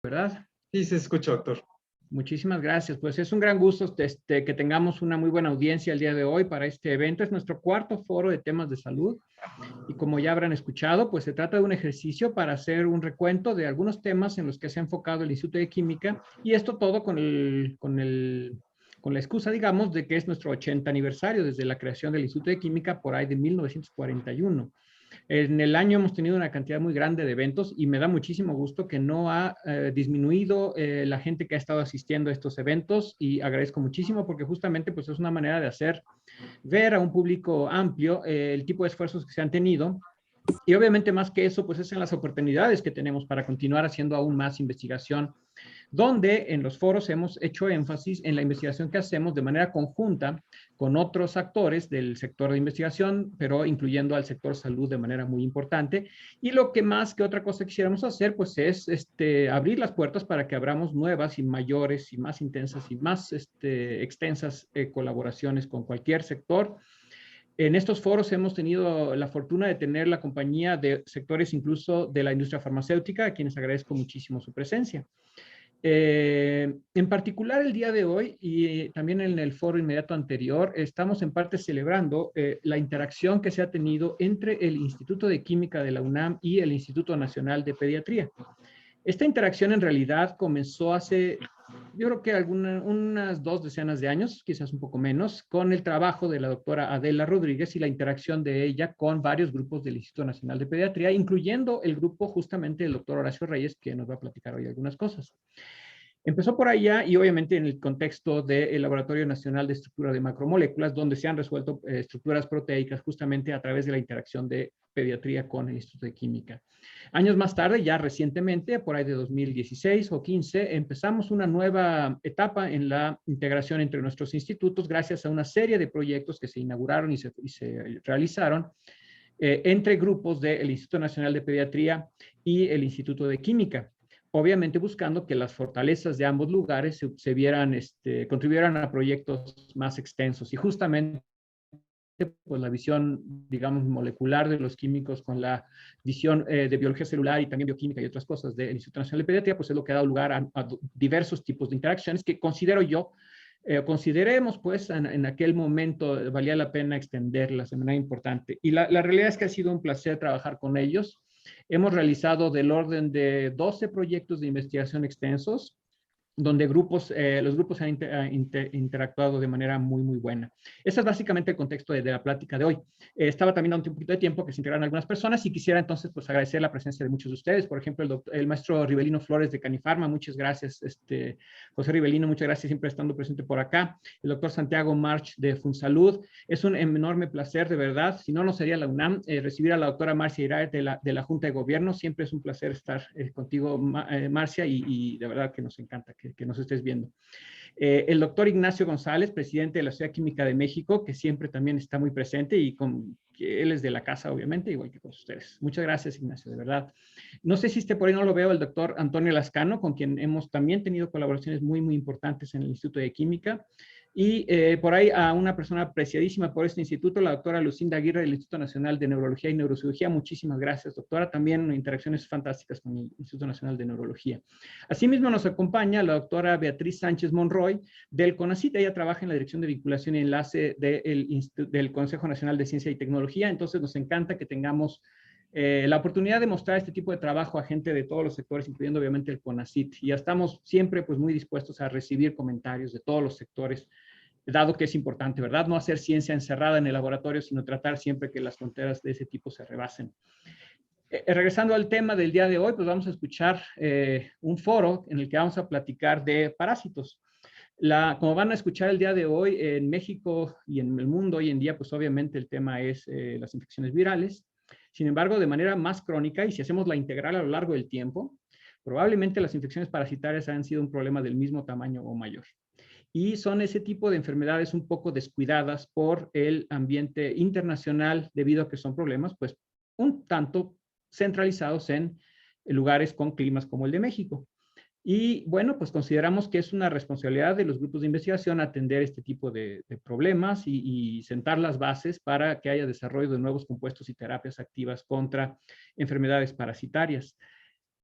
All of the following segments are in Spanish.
¿Verdad? Sí, se escucha, doctor. Muchísimas gracias. Pues es un gran gusto que tengamos una muy buena audiencia el día de hoy para este evento. Es nuestro cuarto foro de temas de salud y como ya habrán escuchado, pues se trata de un ejercicio para hacer un recuento de algunos temas en los que se ha enfocado el Instituto de Química y esto todo con la excusa, digamos, de que es nuestro 80 aniversario desde la creación del Instituto de Química por ahí de 1941. En el año hemos tenido una cantidad muy grande de eventos y me da muchísimo gusto que no ha disminuido la gente que ha estado asistiendo a estos eventos y agradezco muchísimo porque justamente pues es una manera de hacer ver a un público amplio el tipo de esfuerzos que se han tenido y obviamente más que eso pues es en las oportunidades que tenemos para continuar haciendo aún más investigación donde en los foros hemos hecho énfasis en la investigación que hacemos de manera conjunta con otros actores del sector de investigación, pero incluyendo al sector salud de manera muy importante. Y lo que más que otra cosa quisiéramos hacer, pues es abrir las puertas para que abramos nuevas y mayores y más intensas y más extensas colaboraciones con cualquier sector. En estos foros hemos tenido la fortuna de tener la compañía de sectores incluso de la industria farmacéutica, a quienes agradezco muchísimo su presencia. En particular el día de hoy y también en el foro inmediato anterior, estamos en parte celebrando la interacción que se ha tenido entre el Instituto de Química de la UNAM y el Instituto Nacional de Pediatría. Esta interacción en realidad comenzó hace, yo creo que unas 2 decenas de años, quizás un poco menos, con el trabajo de la doctora Adela Rodríguez y la interacción de ella con varios grupos del Instituto Nacional de Pediatría, incluyendo el grupo justamente del doctor Horacio Reyes, que nos va a platicar hoy algunas cosas. Empezó por allá y obviamente en el contexto del Laboratorio Nacional de Estructura de Macromoléculas, donde se han resuelto estructuras proteicas justamente a través de la interacción de pediatría con el Instituto de Química. Años más tarde, ya recientemente, por ahí de 2016 o 15, empezamos una nueva etapa en la integración entre nuestros institutos gracias a una serie de proyectos que se inauguraron y se realizaron entre grupos del Instituto Nacional de Pediatría y el Instituto de Química, obviamente buscando que las fortalezas de ambos lugares se vieran, contribuyeran a proyectos más extensos. Y justamente pues la visión, digamos, molecular de los químicos con la visión de biología celular y también bioquímica y otras cosas del Instituto Nacional de Pediatría, pues es lo que ha dado lugar a diversos tipos de interacciones que considero yo consideremos, pues, en aquel momento valía la pena extenderlas de manera importante. Y la realidad es que ha sido un placer trabajar con ellos. Hemos realizado del orden de 12 proyectos de investigación extensos, donde los grupos han interactuado de manera muy, muy buena. Ese es básicamente el contexto de la plática de hoy. Estaba también dando un poquito de tiempo que se integraran algunas personas y quisiera entonces pues agradecer la presencia de muchos de ustedes. Por ejemplo, el maestro Rivelino Flores de Canifarma, muchas gracias. José Rivelino, muchas gracias siempre estando presente por acá. El doctor Santiago March de Funsalud. Es un enorme placer, de verdad. Si no, no sería la UNAM. Recibir a la doctora Marcia Iraet de la Junta de Gobierno. Siempre es un placer estar contigo, Marcia, y de verdad que nos encanta que nos estés viendo. El doctor Ignacio González, presidente de la Sociedad Química de México, que siempre también está muy presente y que él es de la casa, obviamente, igual que con ustedes. Muchas gracias, Ignacio, de verdad. No sé si por ahí no lo veo, el doctor Antonio Lascano, con quien hemos también tenido colaboraciones muy, muy importantes en el Instituto de Química. Y por ahí a una persona apreciadísima por este instituto, la doctora Lucinda Aguirre del Instituto Nacional de Neurología y Neurocirugía. Muchísimas gracias, doctora. También interacciones fantásticas con el Instituto Nacional de Neurología. Asimismo nos acompaña la doctora Beatriz Sánchez Monroy del CONACYT. Ella trabaja en la Dirección de Vinculación y Enlace del Consejo Nacional de Ciencia y Tecnología. Entonces nos encanta que tengamos la oportunidad de mostrar este tipo de trabajo a gente de todos los sectores, incluyendo obviamente el CONACYT. Y ya estamos siempre pues muy dispuestos a recibir comentarios de todos los sectores, dado que es importante, ¿verdad? No hacer ciencia encerrada en el laboratorio, sino tratar siempre que las fronteras de ese tipo se rebasen. Regresando al tema del día de hoy, pues vamos a escuchar un foro en el que vamos a platicar de parásitos. Como van a escuchar el día de hoy, en México y en el mundo hoy en día, pues obviamente el tema es las infecciones virales. Sin embargo, de manera más crónica, y si hacemos la integral a lo largo del tiempo, probablemente las infecciones parasitarias han sido un problema del mismo tamaño o mayor. Y son ese tipo de enfermedades un poco descuidadas por el ambiente internacional debido a que son problemas, pues, un tanto centralizados en lugares con climas como el de México. Y bueno, pues consideramos que es una responsabilidad de los grupos de investigación atender este tipo de problemas y sentar las bases para que haya desarrollo de nuevos compuestos y terapias activas contra enfermedades parasitarias.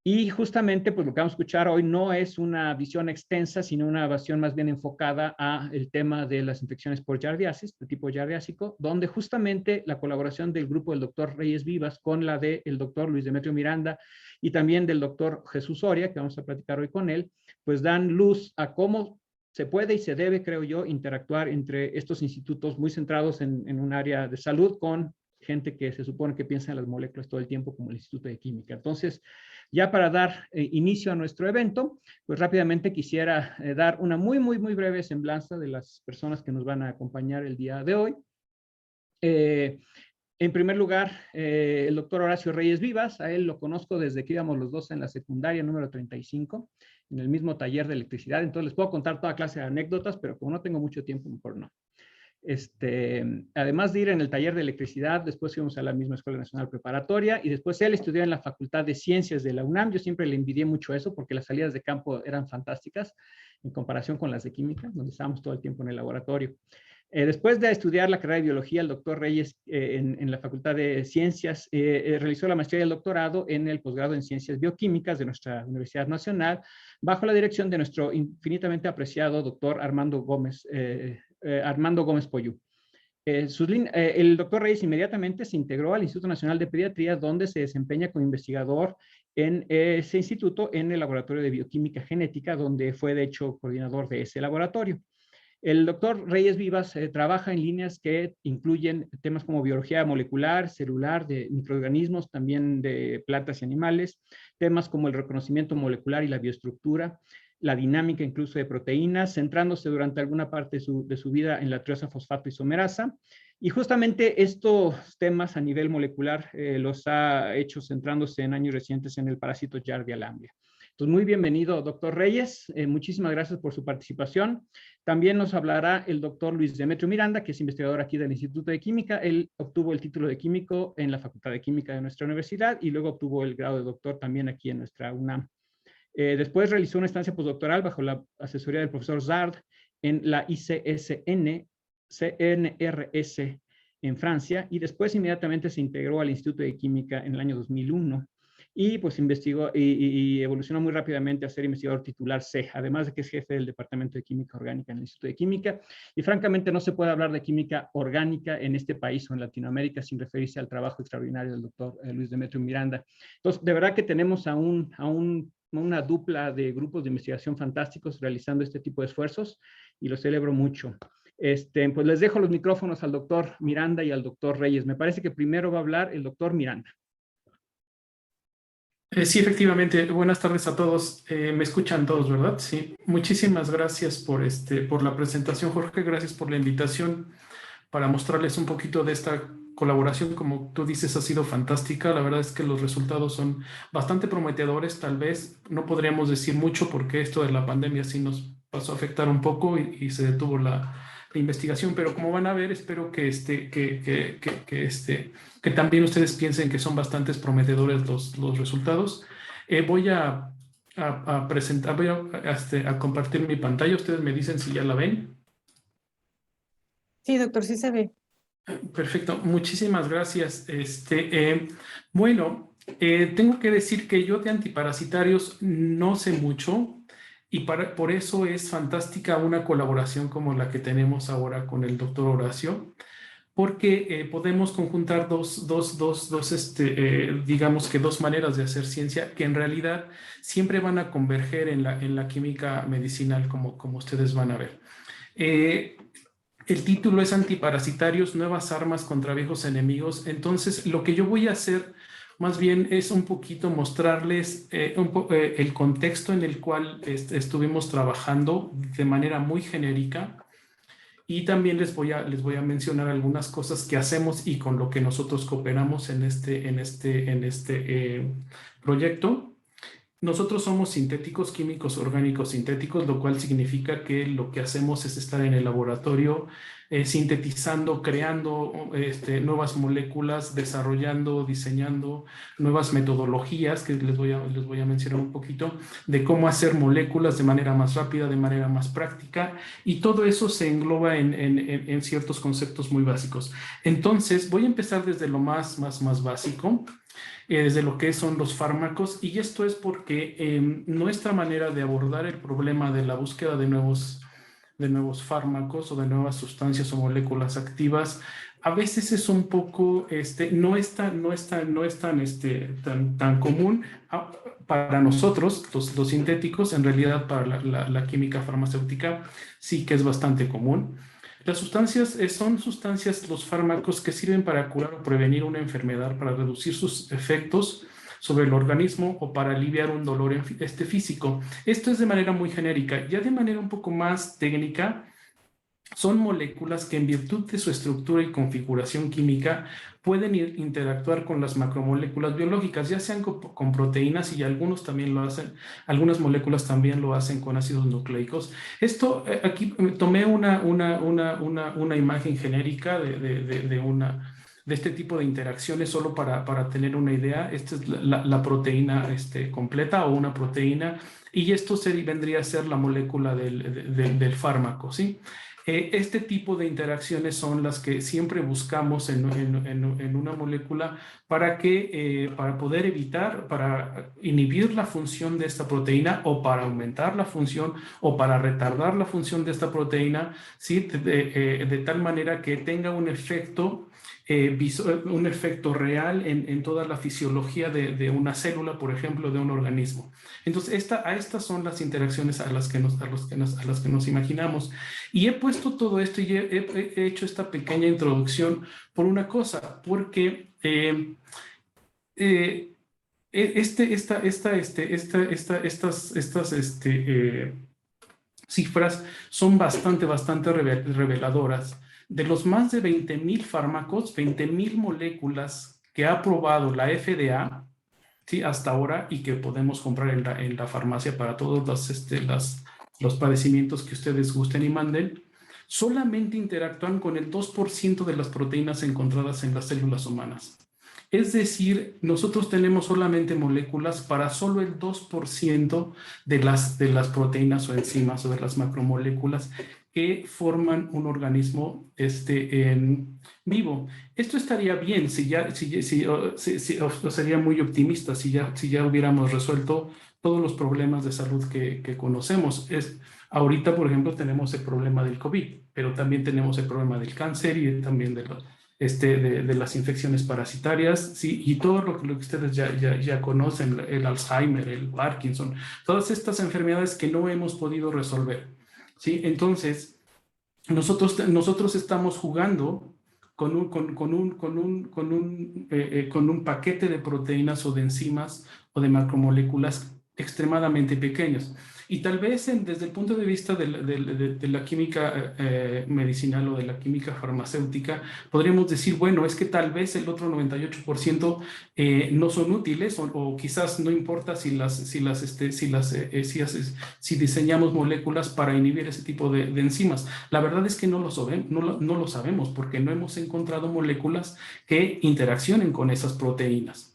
Y justamente, pues lo que vamos a escuchar hoy no es una visión extensa, sino una visión más bien enfocada a el tema de las infecciones por giardiasis, de tipo giardiásico, donde justamente la colaboración del grupo del doctor Reyes Vivas con la del doctor Luis Demetrio Miranda y también del doctor Jesús Soria, que vamos a platicar hoy con él, pues dan luz a cómo se puede y se debe, creo yo, interactuar entre estos institutos muy centrados en un área de salud con gente que se supone que piensa en las moléculas todo el tiempo, como el Instituto de Química. Entonces, ya para dar inicio a nuestro evento, pues rápidamente quisiera dar una muy breve semblanza de las personas que nos van a acompañar el día de hoy. En primer lugar, el doctor Horacio Reyes Vivas, a él lo conozco desde que íbamos los dos en la secundaria número 35, en el mismo taller de electricidad, entonces les puedo contar toda clase de anécdotas, pero como no tengo mucho tiempo, mejor no. Además de ir en el taller de electricidad, después fuimos a la misma Escuela Nacional Preparatoria y después él estudió en la Facultad de Ciencias de la UNAM. Yo siempre le envidié mucho eso porque las salidas de campo eran fantásticas en comparación con las de química, donde estábamos todo el tiempo en el laboratorio. Después de estudiar la carrera de biología, el doctor Reyes en la Facultad de Ciencias realizó la maestría y el doctorado en el posgrado en Ciencias Bioquímicas de nuestra Universidad Nacional, bajo la dirección de nuestro infinitamente apreciado doctor Armando Gómez Poyú. El doctor Reyes inmediatamente se integró al Instituto Nacional de Pediatría, donde se desempeña como investigador en ese instituto, en el Laboratorio de Bioquímica Genética, donde fue de hecho coordinador de ese laboratorio. El doctor Reyes Vivas trabaja en líneas que incluyen temas como biología molecular, celular, de microorganismos, también de plantas y animales, temas como el reconocimiento molecular y la bioestructura, la dinámica incluso de proteínas, centrándose durante alguna parte de su vida en la triosa fosfato isomerasa. Y justamente estos temas a nivel molecular los ha hecho centrándose en años recientes en el parásito Giardia lamblia. Entonces, muy bienvenido, doctor Reyes. Muchísimas gracias por su participación. También nos hablará el doctor Luis Demetrio Miranda, que es investigador aquí del Instituto de Química. Él obtuvo el título de químico en la Facultad de Química de nuestra universidad y luego obtuvo el grado de doctor también aquí en nuestra UNAM. Después realizó una estancia postdoctoral bajo la asesoría del profesor Zard en la ICSN, CNRS en Francia, y después inmediatamente se integró al Instituto de Química en el año 2001 y pues investigó y evolucionó muy rápidamente a ser investigador titular C, además de que es jefe del Departamento de Química Orgánica en el Instituto de Química. Y francamente no se puede hablar de química orgánica en este país o en Latinoamérica sin referirse al trabajo extraordinario del doctor Luis Demetrio Miranda. Entonces, de verdad que tenemos a una dupla de grupos de investigación fantásticos realizando este tipo de esfuerzos y lo celebro mucho. Pues les dejo los micrófonos al doctor Miranda y al doctor Reyes. Me parece que primero va a hablar el doctor Miranda. Sí, efectivamente. Buenas tardes a todos. Me escuchan todos, ¿verdad? Sí. Muchísimas gracias por la presentación, Jorge. Gracias por la invitación para mostrarles un poquito de esta colaboración. Como tú dices, ha sido fantástica. La verdad es que los resultados son bastante prometedores. Tal vez no podríamos decir mucho porque esto de la pandemia sí nos pasó a afectar un poco y se detuvo la investigación, pero como van a ver, espero que también ustedes piensen que son bastante prometedores los resultados. Voy a presentar, voy a compartir mi pantalla. Ustedes me dicen si ya la ven. Sí, doctor, sí se ve. Perfecto, muchísimas gracias. Bueno, tengo que decir que yo de antiparasitarios no sé mucho. Y por eso es fantástica una colaboración como la que tenemos ahora con el doctor Horacio, porque podemos conjuntar digamos que dos maneras de hacer ciencia que en realidad siempre van a converger en la química medicinal, como ustedes van a ver. El título es Antiparasitarios, nuevas armas contra viejos enemigos. Entonces, lo que yo voy a hacer más bien es un poquito mostrarles el contexto en el cual estuvimos trabajando de manera muy genérica, y también les voy a mencionar algunas cosas que hacemos y con lo que nosotros cooperamos en este proyecto. Nosotros somos sintéticos, químicos orgánicos sintéticos, lo cual significa que lo que hacemos es estar en el laboratorio sintetizando, creando nuevas moléculas, desarrollando, diseñando nuevas metodologías, que les voy a mencionar un poquito, de cómo hacer moléculas de manera más rápida, de manera más práctica, y todo eso se engloba en ciertos conceptos muy básicos. Entonces, voy a empezar desde lo más básico, desde lo que son los fármacos, y esto es porque nuestra manera de abordar el problema de la búsqueda de nuevos fármacos o de nuevas sustancias o moléculas activas, a veces es un poco, no es tan común para nosotros, los sintéticos. En realidad para la química farmacéutica sí que es bastante común. Las sustancias son sustancias, los fármacos, que sirven para curar o prevenir una enfermedad, para reducir sus efectos sobre el organismo o para aliviar un dolor físico. Esto es de manera muy genérica. Ya de manera un poco más técnica, son moléculas que en virtud de su estructura y configuración química pueden interactuar con las macromoléculas biológicas, ya sean con proteínas, y algunos también lo hacen, algunas moléculas también lo hacen con ácidos nucleicos. Esto, aquí tomé una imagen genérica de este tipo de interacciones solo para tener una idea. Esta es la proteína completa, o una proteína, y esto vendría a ser la molécula del fármaco, ¿sí? Este tipo de interacciones son las que siempre buscamos en una molécula para poder evitar, para inhibir la función de esta proteína, o para aumentar la función, o para retardar la función de esta proteína, ¿sí? De tal manera que tenga un efecto real en toda la fisiología de una célula, por ejemplo, de un organismo. Entonces, estas son las interacciones a las que nos imaginamos. Y he puesto todo esto y he hecho esta pequeña introducción por una cosa, porque estas cifras son bastante reveladoras. De los más de 20,000 fármacos, 20,000 moléculas que ha aprobado la FDA, ¿sí?, hasta ahora, y que podemos comprar en la farmacia para todos los padecimientos que ustedes gusten y manden, solamente interactúan con el 2% de las proteínas encontradas en las células humanas. Es decir, nosotros tenemos solamente moléculas para solo el 2% de las proteínas o enzimas, o de las macromoléculas que forman un organismo vivo. Esto estaría bien o sería muy optimista si ya hubiéramos resuelto todos los problemas de salud que conocemos. Ahorita, por ejemplo, tenemos el problema del COVID, pero también tenemos el problema del cáncer, y también de las infecciones parasitarias, ¿sí? Y todo lo que ustedes ya conocen, el Alzheimer, el Parkinson, todas estas enfermedades que no hemos podido resolver, ¿sí? Entonces, nosotros estamos jugando con un paquete de proteínas o de enzimas o de macromoléculas extremadamente pequeños. Y tal vez desde el punto de vista de la química medicinal o de la química farmacéutica, podríamos decir, bueno, es que tal vez el otro 98% no son útiles, o quizás no importa si diseñamos moléculas para inhibir ese tipo de enzimas. La verdad es que no lo sabemos, porque no hemos encontrado moléculas que interaccionen con esas proteínas.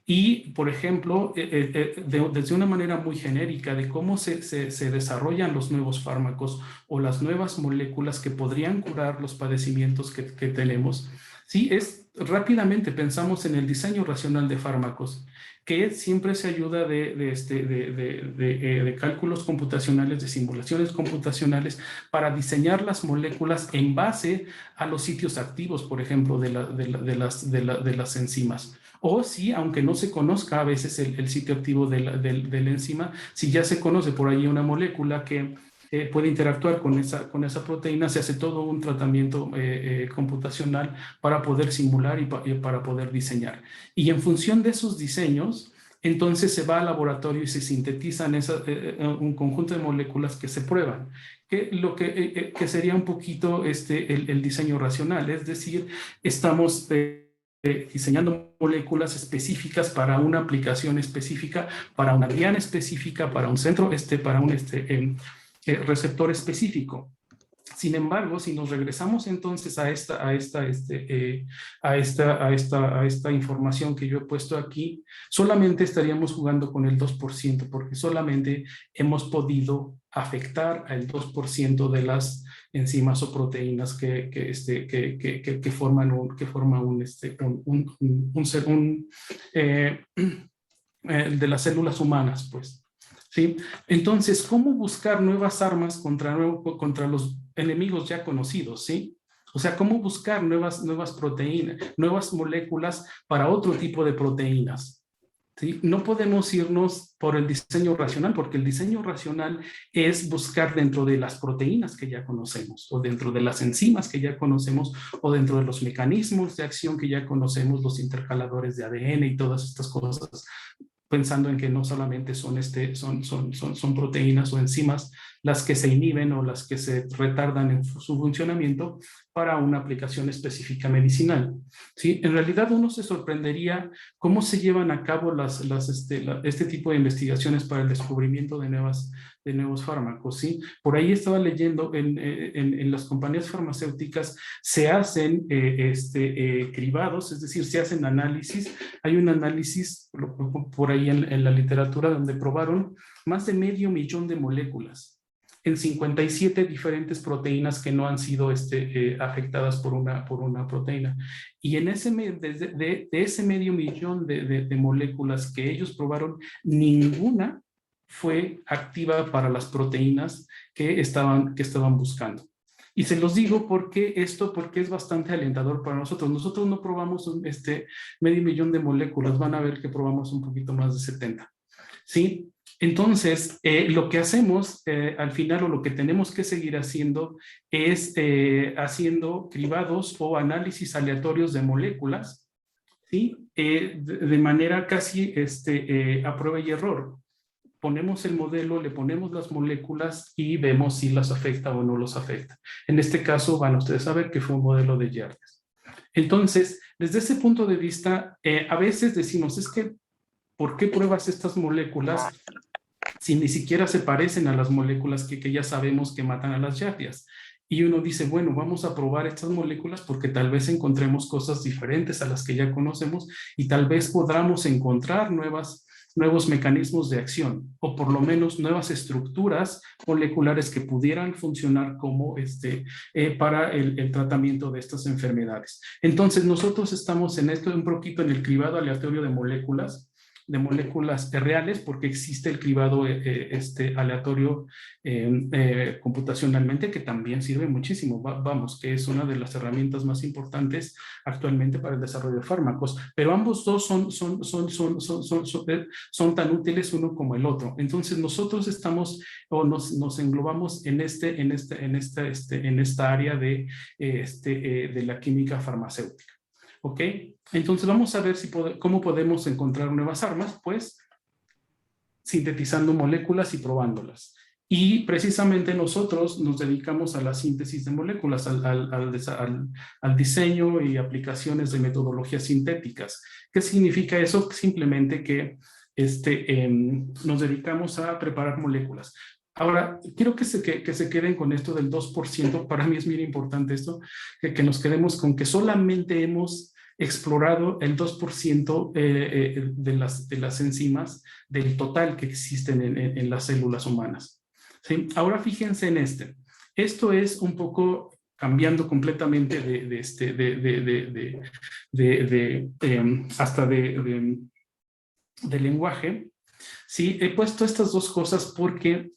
Y, por ejemplo, desde una manera muy genérica de cómo se desarrollan los nuevos fármacos o las nuevas moléculas que podrían curar los padecimientos que tenemos, ¿sí? Rápidamente pensamos en el diseño racional de fármacos, que siempre se ayuda de cálculos computacionales, de simulaciones computacionales, para diseñar las moléculas en base a los sitios activos, por ejemplo, de las enzimas. O si, aunque no se conozca a veces el sitio activo de la enzima, si ya se conoce por allí una molécula que puede interactuar con esa proteína, se hace todo un tratamiento computacional para poder simular y para poder diseñar. Y en función de esos diseños, entonces se va al laboratorio y se sintetizan un conjunto de moléculas que se prueban. Que sería un poquito el diseño racional, es decir, estamos diseñando moléculas específicas para una aplicación específica, para una diana específica, para un centro, para un receptor específico. Sin embargo, si nos regresamos entonces a esta información que yo he puesto aquí, solamente estaríamos jugando con el 2%, porque solamente hemos podido afectar al 2% de las enzimas o proteínas que forman de las células humanas, pues. ¿Sí? Entonces, ¿cómo buscar nuevas armas contra los enemigos ya conocidos? ¿Sí? O sea, ¿cómo buscar nuevas proteínas, nuevas moléculas para otro tipo de proteínas? ¿Sí? No podemos irnos por el diseño racional, porque el diseño racional es buscar dentro de las proteínas que ya conocemos, o dentro de las enzimas que ya conocemos, o dentro de los mecanismos de acción que ya conocemos, los intercaladores de ADN y todas estas cosas, pensando en que no solamente son proteínas o enzimas las que se inhiben o las que se retardan en su funcionamiento para una aplicación específica medicinal. ¿Sí? En realidad uno se sorprendería cómo se llevan a cabo este tipo de investigaciones para el descubrimiento de nuevos fármacos. ¿Sí? Por ahí estaba leyendo en las compañías farmacéuticas se hacen cribados, es decir, se hacen análisis. Hay un análisis por ahí en la literatura donde probaron más de 500,000 de moléculas en 57 diferentes proteínas que no han sido afectadas por una proteína. Y en de ese 500,000 de moléculas que ellos probaron, ninguna fue activa para las proteínas que estaban buscando. Y se los digo porque es bastante alentador para nosotros. Nosotros no probamos 500,000 de moléculas, van a ver que probamos un poquito más de 70. ¿Sí? Entonces, lo que hacemos al final, o lo que tenemos que seguir haciendo, es haciendo cribados o análisis aleatorios de moléculas, ¿sí? De manera casi a prueba y error. Ponemos el modelo, le ponemos las moléculas y vemos si las afecta o no los afecta. En este caso, van ustedes a ver que fue un modelo de Yardes. Entonces, desde ese punto de vista, a veces decimos, es que, ¿por qué pruebas estas moléculas si ni siquiera se parecen a las moléculas que ya sabemos que matan a las yardias? Y uno dice, bueno, vamos a probar estas moléculas porque tal vez encontremos cosas diferentes a las que ya conocemos y tal vez podamos encontrar nuevos mecanismos de acción, o por lo menos nuevas estructuras moleculares que pudieran funcionar como para el tratamiento de estas enfermedades. Entonces nosotros estamos en esto un poquito en el cribado aleatorio de moléculas reales, porque existe el cribado aleatorio computacionalmente, que también sirve muchísimo, vamos, que es una de las herramientas más importantes actualmente para el desarrollo de fármacos, pero ambos dos son tan útiles uno como el otro. Entonces nosotros estamos o nos englobamos en esta área de la química farmacéutica. ¿Ok? Entonces vamos a ver cómo podemos encontrar nuevas armas, pues sintetizando moléculas y probándolas. Y precisamente nosotros nos dedicamos a la síntesis de moléculas, al diseño y aplicaciones de metodologías sintéticas. ¿Qué significa eso? Simplemente que nos dedicamos a preparar moléculas. Ahora, quiero que se queden con esto del 2%. Para mí es muy importante esto, que nos quedemos con que solamente hemos explorado el 2% de las enzimas del total que existen en las células humanas. ¿Sí? Ahora fíjense en esto es un poco cambiando completamente hasta de lenguaje. ¿Sí? He puesto estas dos cosas porque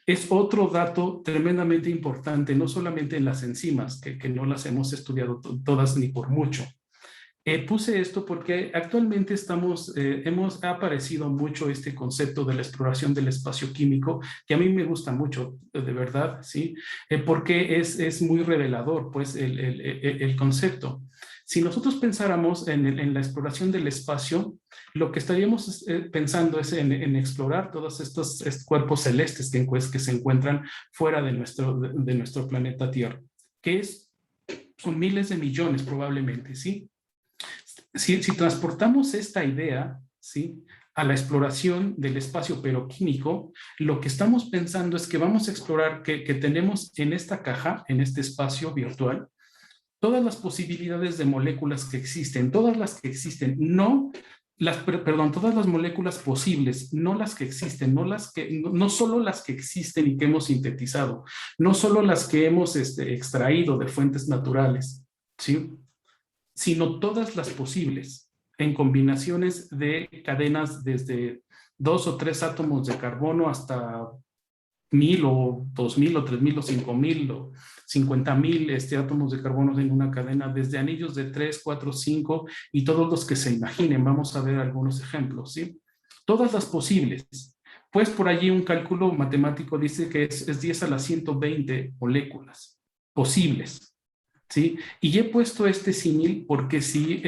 es otro dato tremendamente importante, no solamente en las enzimas, que no las hemos estudiado todas ni por mucho. Puse esto porque actualmente ha aparecido mucho este concepto de la exploración del espacio químico, que a mí me gusta mucho, de verdad, ¿sí? Porque es muy revelador, pues, el concepto. Si nosotros pensáramos en la exploración del espacio, lo que estaríamos pensando es en explorar todos estos cuerpos celestes que se encuentran fuera de nuestro planeta Tierra, que son miles de millones probablemente, ¿sí? Si transportamos esta idea, ¿sí?, a la exploración del espacio peroquímico, lo que estamos pensando es que vamos a explorar que tenemos en esta caja, en este espacio virtual, todas las posibilidades de moléculas que existen, todas las que existen, todas las moléculas posibles, no las que existen, no solo las que existen y que hemos sintetizado, no solo las que hemos extraído de fuentes naturales, ¿sí? Sino todas las posibles, en combinaciones de cadenas desde 2 o 3 átomos de carbono hasta 1000 o 2000 o 3000 o 5000 o 50,000 átomos de carbono en una cadena, desde anillos de 3, 4, 5 y todos los que se imaginen. Vamos a ver algunos ejemplos, ¿sí? Todas las posibles. Pues por allí un cálculo matemático dice que es 10 a la 120 moléculas posibles, ¿sí? Y he puesto este símil porque si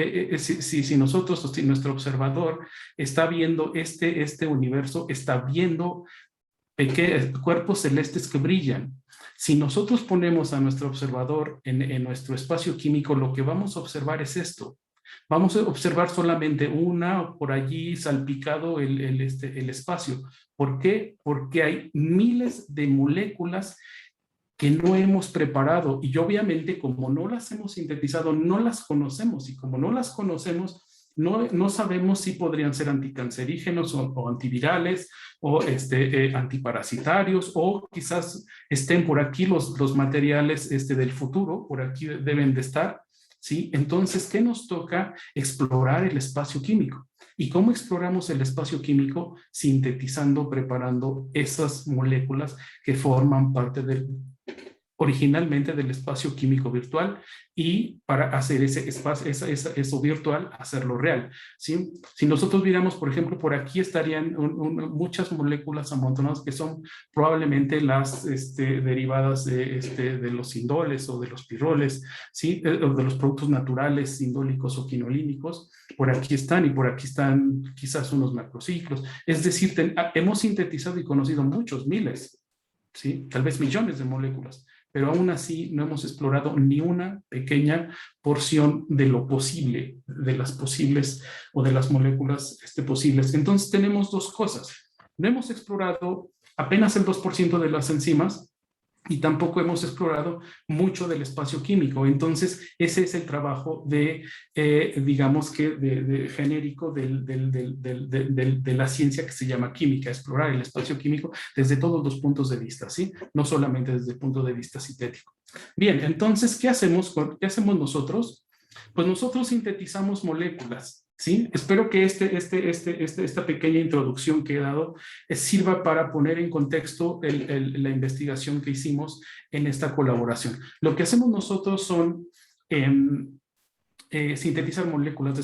nosotros, si nuestro observador está viendo este universo, está viendo cuerpos celestes que brillan. Si nosotros ponemos a nuestro observador en nuestro espacio químico, lo que vamos a observar es esto. Vamos a observar solamente una, por allí salpicado el espacio. ¿Por qué? Porque hay miles de moléculas que no hemos preparado y obviamente como no las hemos sintetizado, no las conocemos, y como no las conocemos, no sabemos si podrían ser anticancerígenos o antivirales o antiparasitarios, o quizás estén por aquí los materiales del futuro, por aquí deben de estar, ¿sí? Entonces, ¿qué nos toca? Explorar el espacio químico. ¿Y cómo exploramos el espacio químico? Sintetizando, preparando esas moléculas que forman parte originalmente del espacio químico virtual, y para hacer ese espacio, eso virtual, hacerlo real, ¿sí? Si nosotros viéramos, por ejemplo, por aquí estarían muchas moléculas amontonadas que son probablemente las derivadas de los indoles o de los piroles, ¿sí? O de los productos naturales, indólicos o quinolínicos. Por aquí están, y por aquí están quizás unos macrociclos. Es decir, hemos sintetizado y conocido muchos, miles, ¿sí? Tal vez millones de moléculas, pero aún así no hemos explorado ni una pequeña porción de lo posible, de las posibles o de las moléculas posibles. Entonces tenemos dos cosas. No hemos explorado apenas el 2% de las enzimas, y tampoco hemos explorado mucho del espacio químico. Entonces, ese es el trabajo digamos que de genérico de la ciencia que se llama química, explorar el espacio químico desde todos los puntos de vista, ¿sí? No solamente desde el punto de vista sintético. Bien, entonces, ¿qué hacemos nosotros? Pues nosotros sintetizamos moléculas, ¿sí? Espero que esta pequeña introducción que he dado sirva para poner en contexto la investigación que hicimos en esta colaboración. Lo que hacemos nosotros son sintetizar moléculas,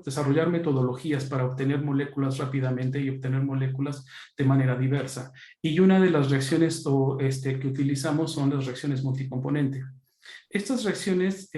desarrollar metodologías para obtener moléculas rápidamente y obtener moléculas de manera diversa. Y una de las reacciones que utilizamos son las reacciones multicomponente. Estas reacciones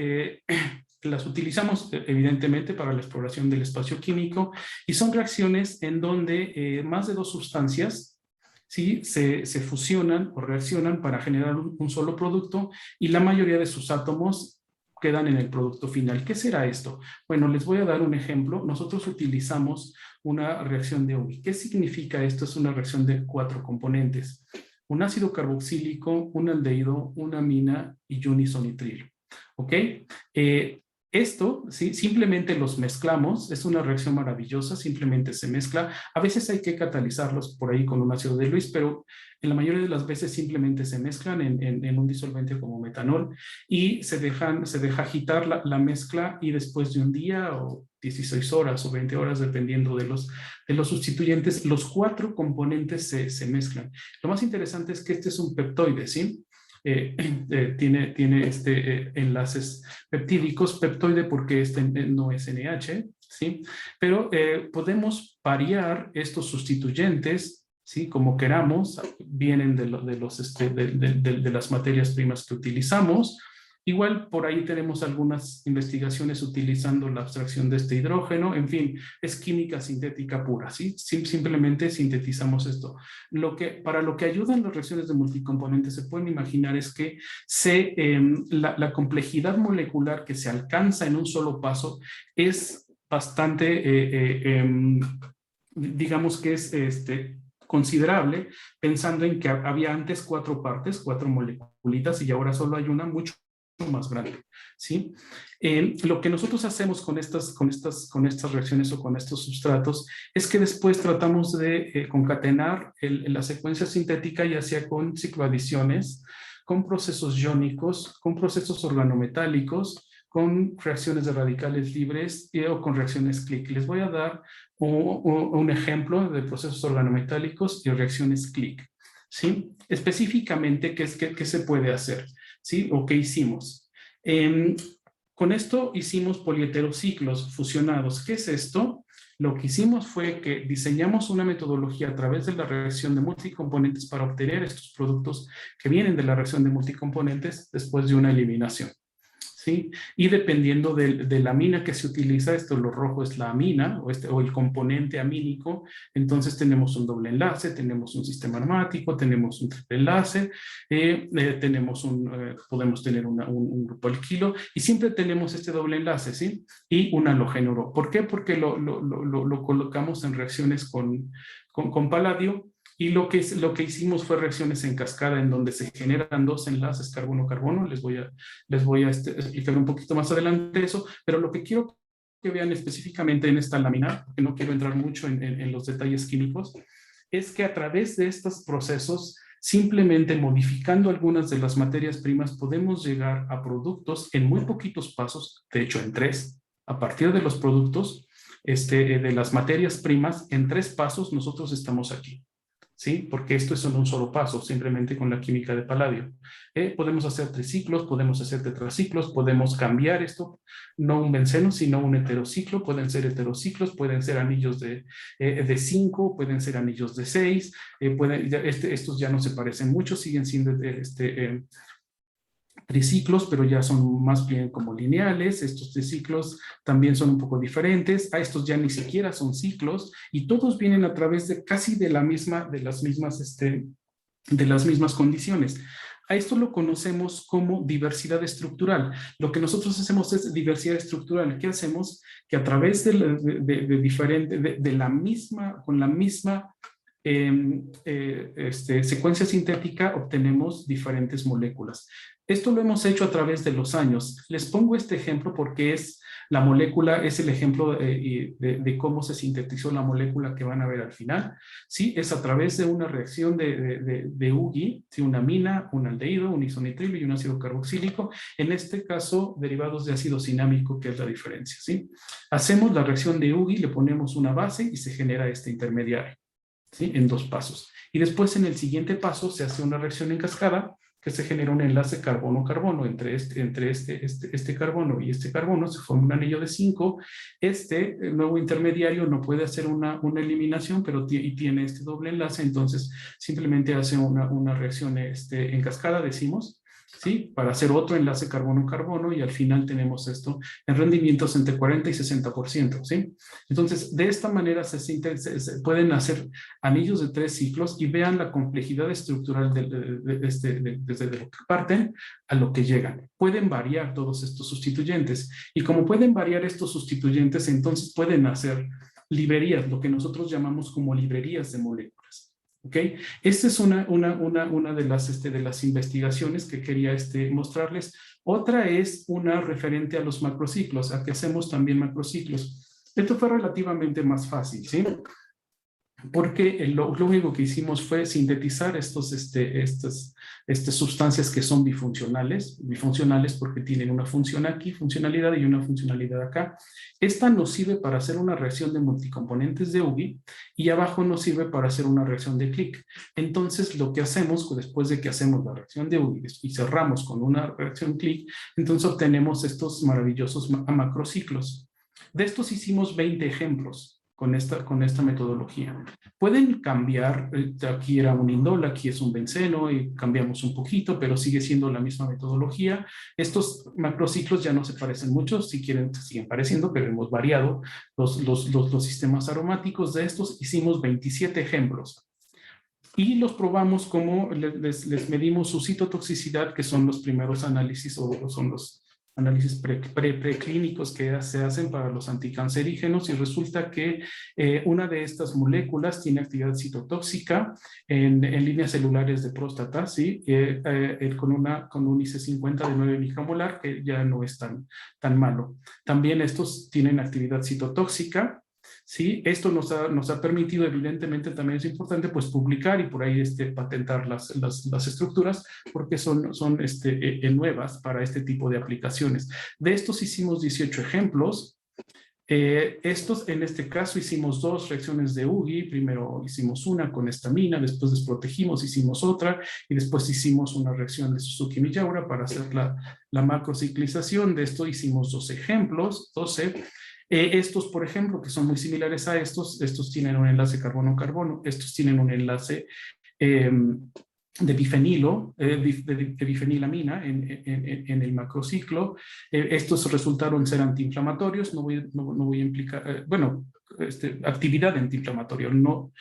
las utilizamos evidentemente para la exploración del espacio químico, y son reacciones en donde más de dos sustancias, ¿sí? se fusionan o reaccionan para generar un solo producto, y la mayoría de sus átomos quedan en el producto final. ¿Qué será esto? Bueno, les voy a dar un ejemplo. Nosotros utilizamos una reacción de Ugi. ¿Qué significa esto? Es una reacción de 4 componentes. Un ácido carboxílico, un aldehído, una amina y un isonitrilo. ¿Ok? Esto, ¿sí? Simplemente los mezclamos. Es una reacción maravillosa, simplemente se mezcla. A veces hay que catalizarlos por ahí con un ácido de Lewis, pero en la mayoría de las veces simplemente se mezclan en un disolvente como metanol, y se deja agitar la mezcla, y después de un día o 16 horas o 20 horas, dependiendo de los sustituyentes, los 4 componentes se mezclan. Lo más interesante es que este es un peptoide, ¿sí? Tiene enlaces peptídicos, peptoide porque no es NH, ¿sí? Pero podemos variar estos sustituyentes, ¿sí? Como queramos, vienen de las materias primas que utilizamos. Igual por ahí tenemos algunas investigaciones utilizando la abstracción de este hidrógeno. En fin, es química sintética pura, ¿sí? Simplemente sintetizamos esto. Para lo que ayudan las reacciones de multicomponentes, se pueden imaginar, es que la complejidad molecular que se alcanza en un solo paso es bastante digamos que es considerable, pensando en que había antes 4 partes, 4 moleculitas, y ahora solo hay una mucho más grande, ¿sí? Lo que nosotros hacemos con estas reacciones o con estos sustratos es que después tratamos de concatenar la secuencia sintética, ya sea con cicloadiciones, con procesos iónicos, con procesos organometálicos, con reacciones de radicales libres o con reacciones click. Les voy a dar un ejemplo de procesos organometálicos y reacciones click, ¿sí? Específicamente, ¿qué se puede hacer? ¿Sí? ¿O qué hicimos? Con esto hicimos poliheterociclos fusionados. ¿Qué es esto? Lo que hicimos fue que diseñamos una metodología a través de la reacción de multicomponentes para obtener estos productos que vienen de la reacción de multicomponentes después de una eliminación, ¿sí? Y dependiendo de la amina que se utiliza, lo rojo es la amina o el componente amínico, entonces tenemos un doble enlace, tenemos un sistema aromático, tenemos un triple enlace, podemos tener un grupo alquilo, y siempre tenemos este doble enlace, ¿sí? Y un halogénuro. ¿Por qué? Porque lo colocamos en reacciones con paladio. Y lo que hicimos fue reacciones en cascada en donde se generan 2 enlaces carbono-carbono. Les voy a explicar un poquito más adelante eso, pero lo que quiero que vean específicamente en esta lámina, porque no quiero entrar mucho en los detalles químicos, es que a través de estos procesos, simplemente modificando algunas de las materias primas, podemos llegar a productos en muy poquitos pasos, de hecho en 3, a partir de los productos, de las materias primas, en 3 pasos nosotros estamos aquí. ¿Sí? Porque esto es en un solo paso, simplemente con la química de paladio. Podemos hacer triciclos, podemos hacer tetraciclos, podemos cambiar esto, no un benceno, sino un heterociclo. Pueden ser heterociclos, pueden ser anillos de 5, pueden ser anillos de 6, estos ya no se parecen mucho, siguen siendo triciclos, pero ya son más bien como lineales. Estos triciclos también son un poco diferentes. A estos ya ni siquiera son ciclos, y todos vienen a través de casi de las mismas condiciones. A esto lo conocemos como diversidad estructural. Lo que nosotros hacemos es diversidad estructural. ¿Qué hacemos? Que a través con la misma secuencia sintética obtenemos diferentes moléculas. Esto lo hemos hecho a través de los años. Les pongo este ejemplo porque la molécula es el ejemplo de cómo se sintetizó la molécula que van a ver al final. ¿Sí? Es a través de una reacción de UGI, ¿sí? Una amina, un aldehído, un isonitrilo y un ácido carboxílico. En este caso, derivados de ácido cinámico, que es la diferencia, ¿sí? Hacemos la reacción de UGI, le ponemos una base y se genera este intermediario, ¿sí? En 2 pasos. Y después, en el siguiente paso, se hace una reacción en cascada que se genera un enlace carbono-carbono. Entre este carbono y este carbono se forma un anillo de 5. El nuevo intermediario no puede hacer una eliminación, pero tiene este doble enlace, entonces simplemente hace una reacción en cascada, decimos, ¿sí? Para hacer otro enlace carbono-carbono, y al final tenemos esto en rendimientos entre 40 y 60%, ¿sí? Entonces, de esta manera se pueden hacer anillos de 3 ciclos, y vean la complejidad estructural desde lo que parten a lo que llegan. Pueden variar todos estos sustituyentes, y como pueden variar estos sustituyentes, entonces pueden hacer librerías, lo que nosotros llamamos como librerías de moléculas. ¿Ok? Esta es una de las investigaciones que quería mostrarles. Otra es una referente a los macrociclos, a que hacemos también macrociclos. Esto fue relativamente más fácil, ¿sí? Porque lo único que hicimos fue sintetizar estas sustancias que son bifuncionales porque tienen una función aquí, funcionalidad, y una funcionalidad acá. Esta nos sirve para hacer una reacción de multicomponentes de UGI, y abajo nos sirve para hacer una reacción de click. Entonces, lo que hacemos después de que hacemos la reacción de UGI y cerramos con una reacción click, entonces obtenemos estos maravillosos macrociclos. De estos hicimos 20 ejemplos con esta metodología. Pueden cambiar, aquí era un indol, aquí es un benceno, y cambiamos un poquito, pero sigue siendo la misma metodología. Estos macrociclos ya no se parecen mucho, si quieren se siguen pareciendo, pero hemos variado los sistemas aromáticos. De estos hicimos 27 ejemplos. Y los probamos como les medimos su citotoxicidad, que son los primeros análisis, o son los análisis preclínicos que se hacen para los anticancerígenos y resulta que una de estas moléculas tiene actividad citotóxica en líneas celulares de próstata, ¿sí? Con un IC50 de 9 micromolar, que ya no es tan malo. También estos tienen actividad citotóxica. Sí, esto nos ha permitido, evidentemente también es importante, pues publicar y por ahí patentar las estructuras, porque son nuevas para este tipo de aplicaciones. De estos hicimos 18 ejemplos. En este caso hicimos 2 reacciones de UGI, primero hicimos una con estamina, después desprotegimos, hicimos otra y después hicimos una reacción de Suzuki-Miyaura para hacer la macrociclización. De esto hicimos 2 ejemplos, 12. Estos, por ejemplo, que son muy similares a estos tienen un enlace carbono-carbono, estos tienen un enlace de bifenilo, de bifenilamina en el macrociclo. Estos resultaron ser antiinflamatorios, no voy a implicar, actividad antiinflamatoria, no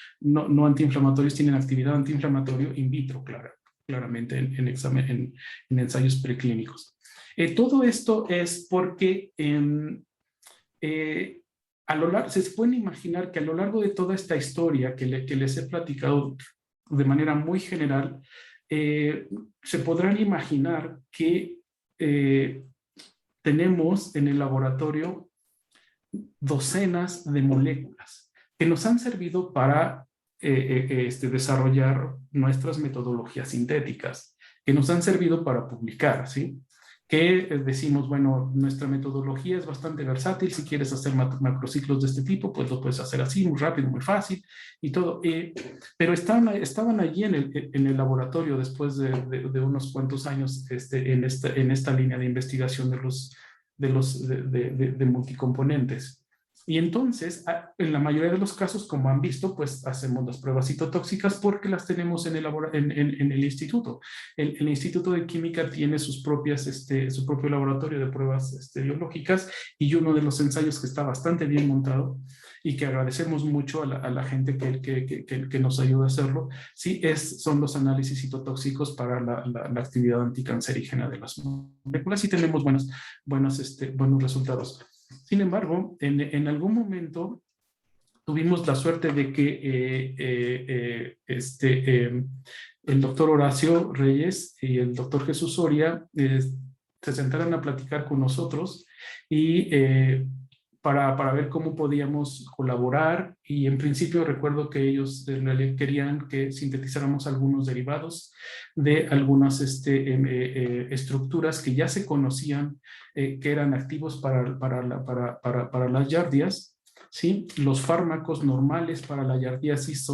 antiinflamatorios, tienen actividad antiinflamatoria in vitro, claramente en ensayos preclínicos. Todo esto es porque se pueden imaginar que a lo largo de toda esta historia que les he platicado de manera muy general, se podrán imaginar que tenemos en el laboratorio docenas de moléculas que nos han servido para desarrollar nuestras metodologías sintéticas, que nos han servido para publicar, ¿sí? Que decimos, bueno, nuestra metodología es bastante versátil, si quieres hacer macrociclos de este tipo, pues lo puedes hacer así, muy rápido, muy fácil y todo. Pero estaban allí en el laboratorio después de unos cuantos años en esta línea de investigación de multicomponentes. Y entonces, en la mayoría de los casos, como han visto, pues hacemos las pruebas citotóxicas porque las tenemos en el instituto. El Instituto de Química tiene su propio laboratorio de pruebas biológicas y uno de los ensayos que está bastante bien montado y que agradecemos mucho a la gente que nos ayuda a hacerlo, sí, son los análisis citotóxicos para la actividad anticancerígena de las moléculas y tenemos buenos resultados. Sin embargo, en algún momento tuvimos la suerte de que el doctor Horacio Reyes y el doctor Jesús Soria se sentaran a platicar con nosotros y para ver cómo podíamos colaborar, y en principio recuerdo que ellos en realidad querían que sintetizáramos algunos derivados de algunas estructuras que ya se conocían que eran activos para las yardias. ¿Sí? Los fármacos normales para la yardiasis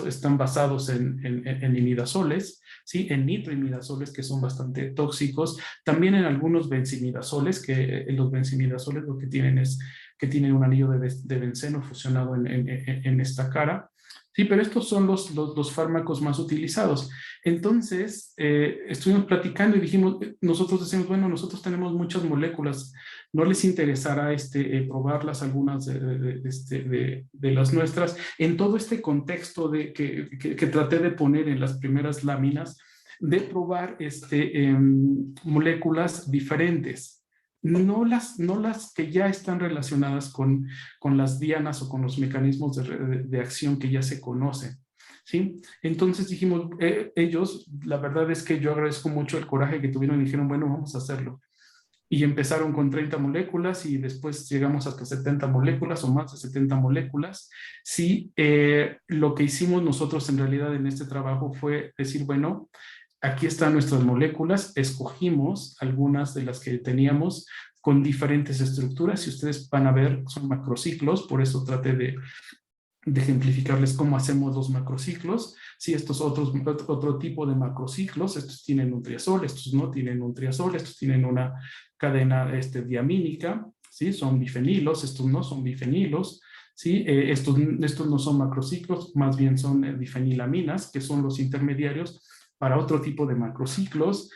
están basados en imidazoles, ¿sí? En nitroimidazoles, que son bastante tóxicos, también en algunos benzimidazoles, que los benzimidazoles lo que tienen es que tienen un anillo de benceno fusionado en esta cara. Sí, pero estos son los fármacos más utilizados. Entonces, estuvimos platicando y nosotros decimos, bueno, nosotros tenemos muchas moléculas, ¿no les interesará probarlas, algunas de las nuestras? En todo este contexto que traté de poner en las primeras láminas, de probar moléculas diferentes. No las que ya están relacionadas con las dianas o con los mecanismos de acción que ya se conocen, ¿sí? Entonces dijimos, ellos, la verdad es que yo agradezco mucho el coraje que tuvieron y dijeron, bueno, vamos a hacerlo. Y empezaron con 30 moléculas y después llegamos hasta 70 moléculas o más de 70 moléculas. Sí, lo que hicimos nosotros en realidad en este trabajo fue decir, bueno, aquí están nuestras moléculas, escogimos algunas de las que teníamos con diferentes estructuras. Si ustedes van a ver, son macrociclos, por eso traté de ejemplificarles cómo hacemos los macrociclos. Sí, estos otro tipo de macrociclos, estos tienen un triazol, estos no tienen un triazol, estos tienen una cadena diamínica, ¿sí? Son bifenilos, estos no son bifenilos. ¿Sí? Estos no son macrociclos, más bien son difenilaminas, que son los intermediarios para otro tipo de macrociclos,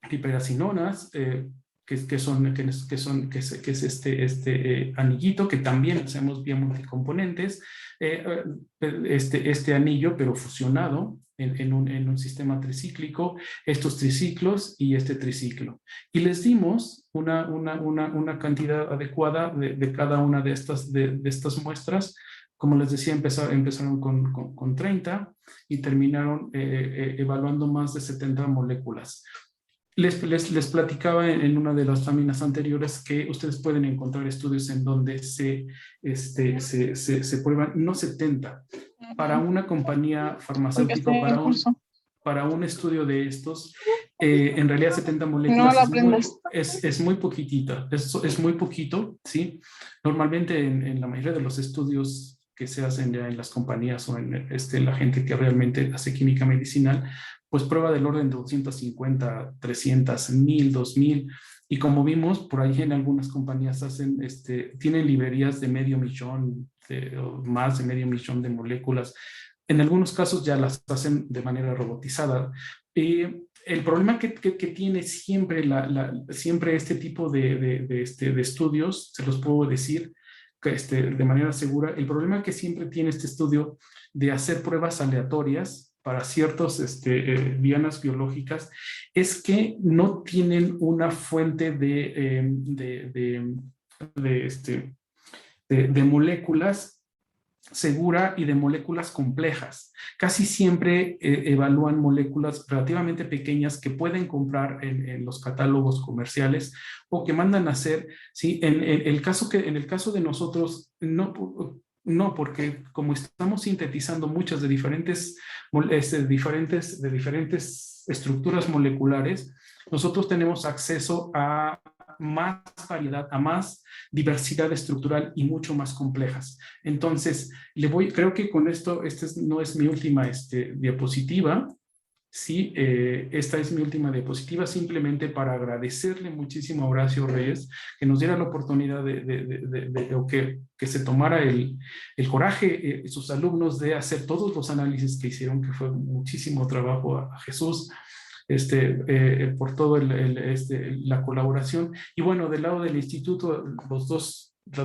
piperacinonas, que es este anillito, que también hacemos vía multicomponentes, este anillo, pero fusionado, en un sistema tricíclico, estos triciclos y este triciclo. Y les dimos una cantidad adecuada de cada una de estas muestras. Como les decía, empezaron con 30 y terminaron evaluando más de 70 moléculas. Les platicaba en una de las láminas anteriores que ustedes pueden encontrar estudios en donde se prueban, no 70, para una compañía farmacéutica, para un estudio de estos, en realidad 70 moléculas es muy poquitita, es muy poquito, ¿sí? Normalmente en la mayoría de los estudios que se hacen ya en las compañías o en la gente que realmente hace química medicinal, pues prueba del orden de 250, 300, 1000, 2000. Y como vimos, por ahí en algunas compañías hacen, tienen librerías de 500,000, o más de 500,000 de moléculas. En algunos casos ya las hacen de manera robotizada. El problema que tiene siempre, siempre este tipo de estudios, se los puedo decir de manera segura, el problema que siempre tiene este estudio de hacer pruebas aleatorias para ciertas dianas biológicas es que no tienen una fuente de moléculas segura y de moléculas complejas. Casi siempre evalúan moléculas relativamente pequeñas que pueden comprar en los catálogos comerciales o que mandan a hacer, ¿sí? En el caso de nosotros, no, porque como estamos sintetizando muchas de diferentes estructuras moleculares, nosotros tenemos acceso a más variedad, a más diversidad estructural y mucho más complejas. Entonces, creo que con esto, no es mi última diapositiva. Sí, esta es mi última diapositiva, simplemente para agradecerle muchísimo a Horacio Reyes que nos diera la oportunidad o que se tomara el coraje, sus alumnos, de hacer todos los análisis que hicieron, que fue muchísimo trabajo, a Jesús, por todo la colaboración. Y bueno, del lado del instituto, las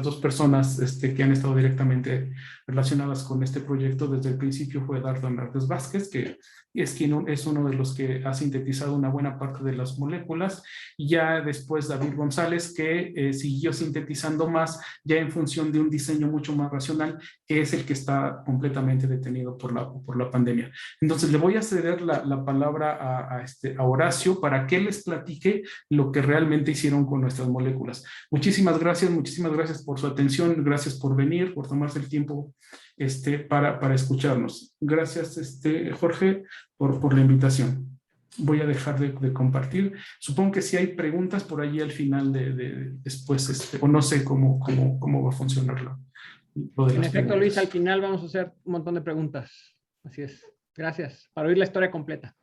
dos personas que han estado directamente relacionadas con este proyecto desde el principio fue Eduardo Hernández Vázquez, que es uno de los que ha sintetizado una buena parte de las moléculas, y ya después David González, que siguió sintetizando más ya en función de un diseño mucho más racional, que es el que está completamente detenido por la pandemia. Entonces le voy a ceder la palabra a Horacio para que les platique lo que realmente hicieron con nuestras moléculas. Muchísimas gracias por su atención, gracias por venir, por tomarse el tiempo para escucharnos. Gracias, Jorge, por la invitación. Voy a dejar de compartir. Supongo que si hay preguntas por allí al final después, o no sé cómo va a funcionar lo de En las efecto, preguntas. Luis, al final vamos a hacer un montón de preguntas. Así es. Gracias. Para oír la historia completa.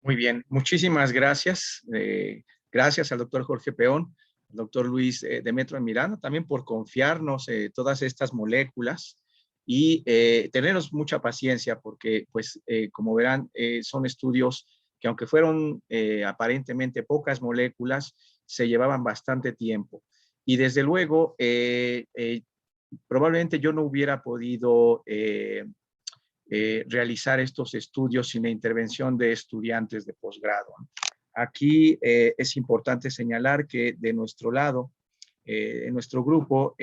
Muy bien. Muchísimas gracias. Gracias al doctor Jorge Peón, al doctor Luis Demetrio Miranda, también por confiarnos todas estas moléculas y tenernos mucha paciencia porque, pues, como verán, son estudios que, aunque fueron aparentemente pocas moléculas, se llevaban bastante tiempo. Y desde luego, probablemente yo no hubiera podido realizar estos estudios sin la intervención de estudiantes de posgrado. Aquí es importante señalar que de nuestro lado, en nuestro grupo,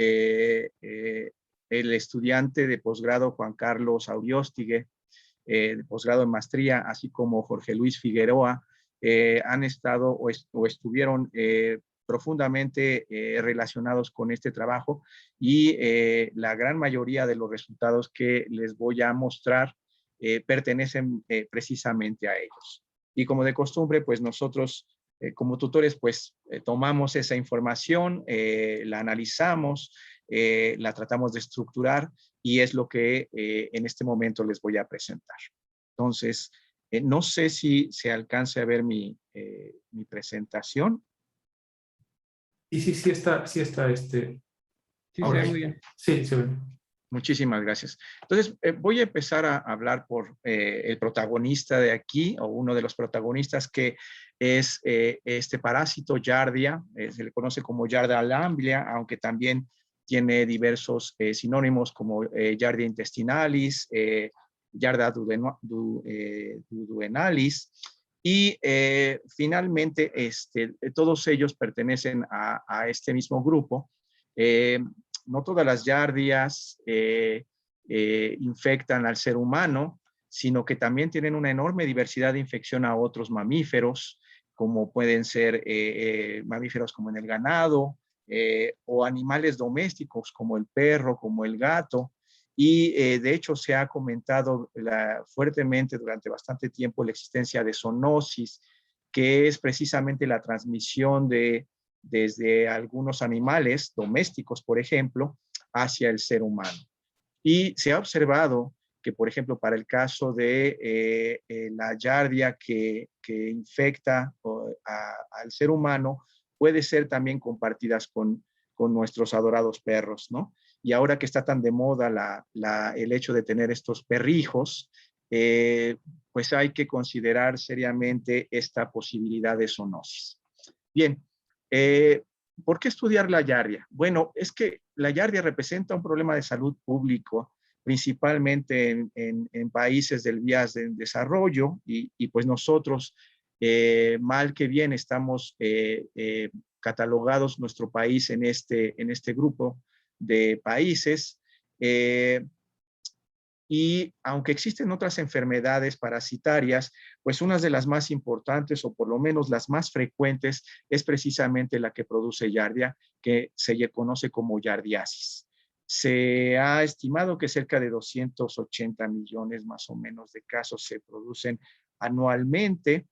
el estudiante de posgrado Juan Carlos Aurióstigue, de posgrado en maestría, así como Jorge Luis Figueroa, han estado o estuvieron profundamente relacionados con este trabajo, y la gran mayoría de los resultados que les voy a mostrar pertenecen precisamente a ellos. Y como de costumbre, pues nosotros como tutores, pues tomamos esa información, la analizamos, la tratamos de estructurar, y es lo que en este momento les voy a presentar. Entonces, no sé si se alcance a ver mi presentación. Y sí está Sí, ahora, se ve muy bien. Sí, se ve. Muchísimas gracias. Entonces, voy a empezar a hablar por el protagonista de aquí, o uno de los protagonistas, que es este parásito Giardia. Se le conoce como Giardia lamblia, aunque también tiene diversos sinónimos como Giardia intestinalis, Yarda duodenalis, y finalmente todos ellos pertenecen a este mismo grupo. No todas las yardias infectan al ser humano, sino que también tienen una enorme diversidad de infección a otros mamíferos, como pueden ser mamíferos como en el ganado, o animales domésticos como el perro, como el gato. Y de hecho se ha comentado fuertemente durante bastante tiempo la existencia de zoonosis, que es precisamente la transmisión desde algunos animales domésticos, por ejemplo, hacia el ser humano. Y se ha observado que, por ejemplo, para el caso de la yardia que infecta al ser humano, puede ser también compartidas con nuestros adorados perros, ¿no? Y ahora que está tan de moda el hecho de tener estos perrijos, pues hay que considerar seriamente esta posibilidad de zoonosis. Bien, ¿por qué estudiar la yardia? Bueno, es que la yardia representa un problema de salud público, principalmente en países del vías de desarrollo, y pues nosotros, mal que bien, estamos catalogados nuestro país en este grupo de países. Y aunque existen otras enfermedades parasitarias, pues una de las más importantes, o por lo menos las más frecuentes, es precisamente la que produce yardia, que se conoce como yardiasis. Se ha estimado que cerca de 280 millones más o menos de casos se producen anualmente.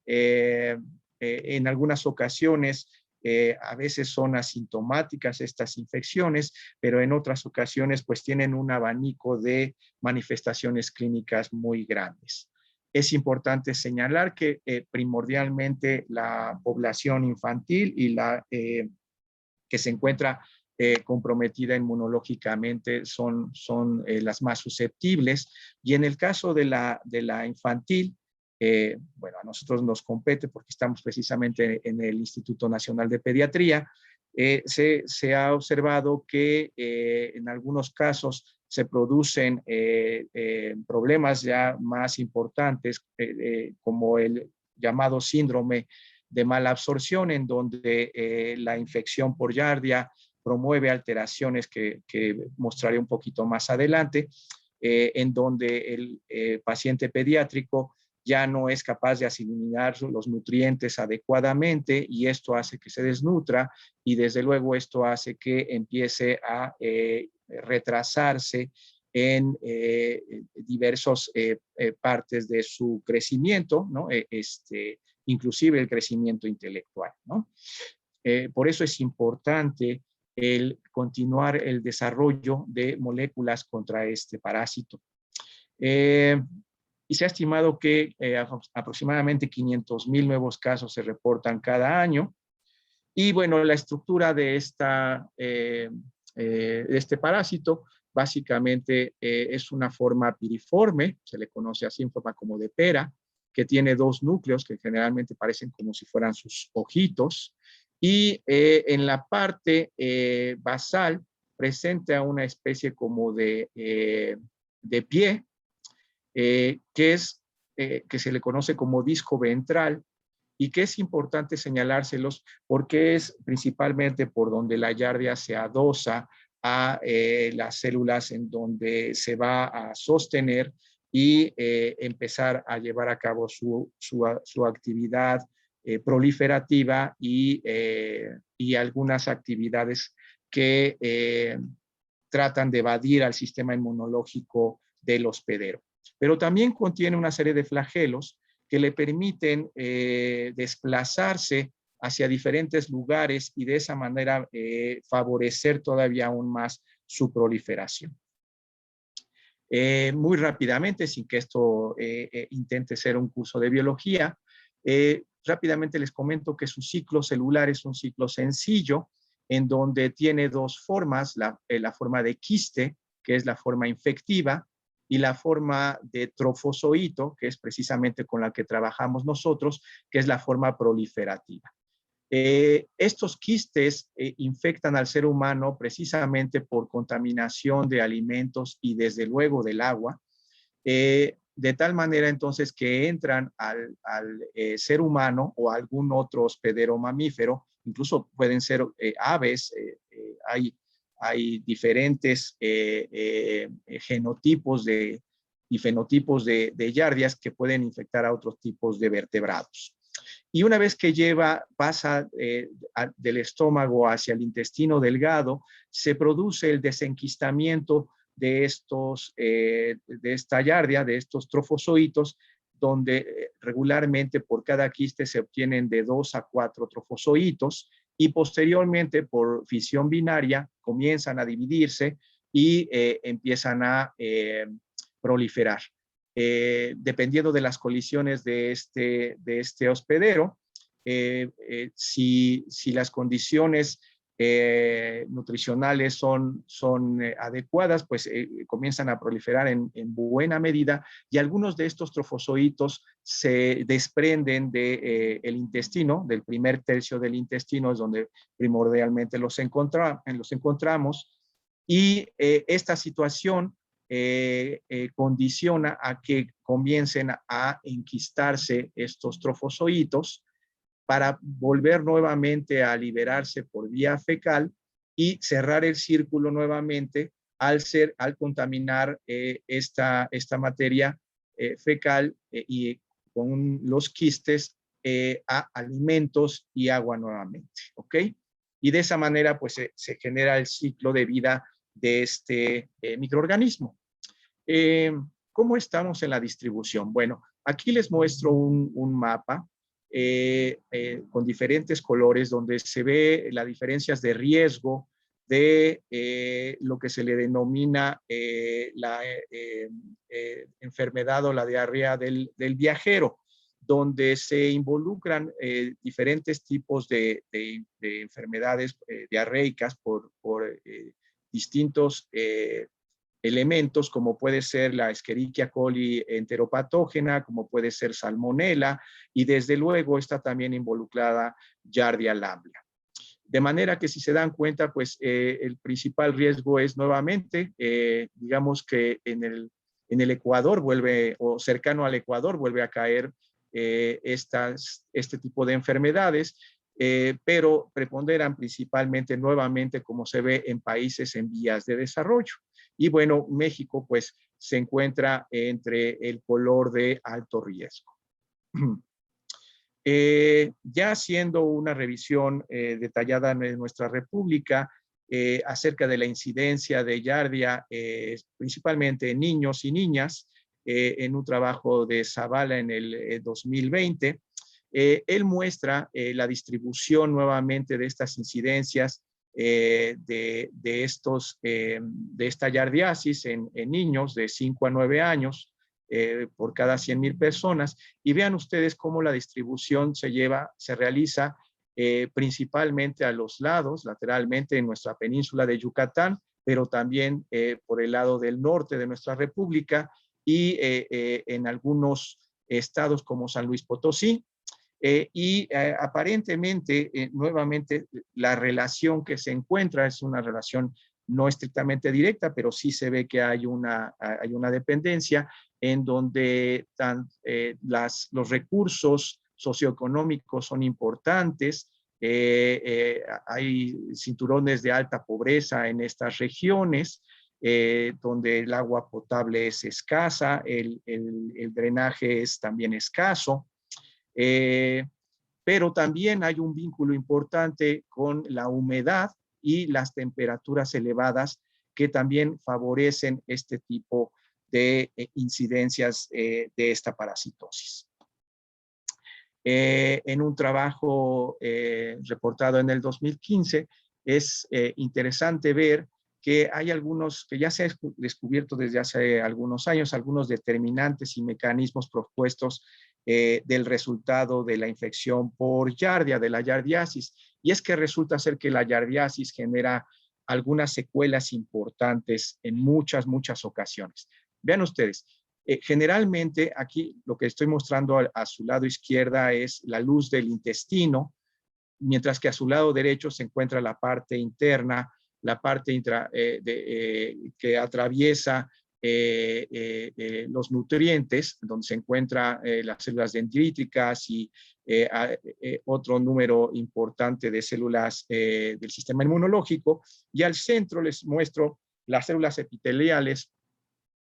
En algunas ocasiones, a veces son asintomáticas estas infecciones, pero en otras ocasiones pues tienen un abanico de manifestaciones clínicas muy grandes. Es importante señalar que primordialmente la población infantil y la que se encuentra comprometida inmunológicamente son las más susceptibles, y en el caso de la infantil, bueno, a nosotros nos compete porque estamos precisamente en el Instituto Nacional de Pediatría. Se ha observado que en algunos casos se producen problemas ya más importantes, como el llamado síndrome de mala absorción, en donde la infección por yardia promueve alteraciones que mostraré un poquito más adelante, en donde el paciente pediátrico ya no es capaz de asimilar los nutrientes adecuadamente, y esto hace que se desnutra, y desde luego esto hace que empiece a retrasarse en diversas partes de su crecimiento, ¿no? Inclusive el crecimiento intelectual, ¿no? Por eso es importante el continuar el desarrollo de moléculas contra este parásito. Y se ha estimado que aproximadamente 500,000 nuevos casos se reportan cada año. Y bueno, la estructura de este parásito básicamente es una forma piriforme, se le conoce así en forma como de pera, que tiene dos núcleos que generalmente parecen como si fueran sus ojitos, y en la parte basal presenta una especie como de pie, que se le conoce como disco ventral, y que es importante señalárselos porque es principalmente por donde la yardia se adosa a las células en donde se va a sostener y empezar a llevar a cabo su actividad proliferativa y algunas actividades que tratan de evadir al sistema inmunológico del hospedero. Pero también contiene una serie de flagelos que le permiten desplazarse hacia diferentes lugares y de esa manera favorecer todavía aún más su proliferación. Muy rápidamente, sin que esto intente ser un curso de biología, rápidamente les comento que su ciclo celular es un ciclo sencillo, en donde tiene dos formas, la forma de quiste, que es la forma infectiva, y la forma de trofozoito, que es precisamente con la que trabajamos nosotros, que es la forma proliferativa. Estos quistes infectan al ser humano precisamente por contaminación de alimentos y desde luego del agua, de tal manera entonces que entran al ser humano o algún otro hospedero mamífero, incluso pueden ser aves, hay diferentes genotipos y fenotipos de yardias que pueden infectar a otros tipos de vertebrados. Y una vez que pasa del estómago hacia el intestino delgado, se produce el desenquistamiento de esta yardia, de estos trofozoitos, donde regularmente por cada quiste se obtienen de 2 a 4 trofozoitos y posteriormente por fisión binaria comienzan a dividirse y empiezan a proliferar. Dependiendo de las colisiones de este hospedero, si las condiciones nutricionales son adecuadas, pues comienzan a proliferar en buena medida y algunos de estos trofozoitos se desprenden del intestino, del primer tercio del intestino, es donde primordialmente los encontramos, y esta situación condiciona a que comiencen a enquistarse estos trofozoitos para volver nuevamente a liberarse por vía fecal y cerrar el círculo nuevamente al contaminar esta materia fecal y con los quistes a alimentos y agua nuevamente, ¿ok? Y de esa manera pues se genera el ciclo de vida de este microorganismo. ¿Cómo estamos en la distribución? Bueno, aquí les muestro un mapa con diferentes colores donde se ve las diferencias de riesgo de lo que se le denomina la enfermedad o la diarrea del viajero, donde se involucran diferentes tipos de enfermedades diarreicas por distintos elementos, como puede ser la Escherichia coli enteropatógena, como puede ser Salmonella, y desde luego está también involucrada Giardia lamblia. De manera que si se dan cuenta, pues el principal riesgo es nuevamente, digamos que en el Ecuador vuelve, o cercano al Ecuador, vuelve a caer este tipo de enfermedades, pero preponderan principalmente nuevamente como se ve en países en vías de desarrollo. Y bueno, México pues se encuentra entre el color de alto riesgo. Ya haciendo una revisión detallada en nuestra república acerca de la incidencia de Giardia, principalmente en niños y niñas, en un trabajo de Zavala en el 2020, él muestra la distribución nuevamente de estas incidencias de esta giardiasis en niños de 5 a 9 años por cada 100,000 personas. Y vean ustedes cómo la distribución se realiza principalmente a los lados, lateralmente en nuestra península de Yucatán, pero también por el lado del norte de nuestra república y en algunos estados como San Luis Potosí. Aparentemente, nuevamente, la relación que se encuentra es una relación no estrictamente directa, pero sí se ve que hay una dependencia en donde los recursos socioeconómicos son importantes, hay cinturones de alta pobreza en estas regiones, donde el agua potable es escasa, el drenaje es también escaso. Pero también hay un vínculo importante con la humedad y las temperaturas elevadas que también favorecen este tipo de incidencias de esta parasitosis. En un trabajo reportado en el 2015, es interesante ver que hay algunos, que ya se ha descubierto desde hace algunos años, algunos determinantes y mecanismos propuestos del resultado de la infección por Giardia, de la giardiasis. Y es que resulta ser que la giardiasis genera algunas secuelas importantes en muchas ocasiones. Vean ustedes, generalmente aquí lo que estoy mostrando a su lado izquierda es la luz del intestino, mientras que a su lado derecho se encuentra la parte interna, la parte que atraviesa los nutrientes, donde se encuentran las células dendríticas y otro número importante de células del sistema inmunológico. Y al centro les muestro las células epiteliales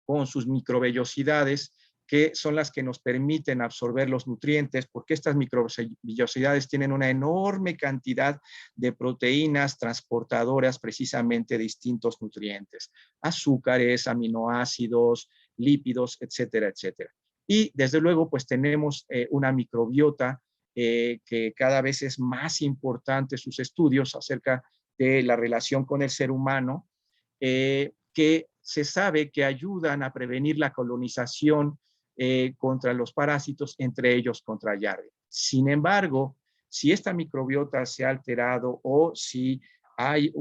con sus microvellosidades, que son las que nos permiten absorber los nutrientes, porque estas microvellosidades tienen una enorme cantidad de proteínas transportadoras precisamente de distintos nutrientes, azúcares, aminoácidos, lípidos, etcétera, etcétera. Y desde luego, pues tenemos una microbiota que cada vez es más importante sus estudios acerca de la relación con el ser humano, que se sabe que ayudan a prevenir la colonización contra los parásitos, entre ellos contra Giardia. Sin embargo, si esta microbiota se ha alterado o si hay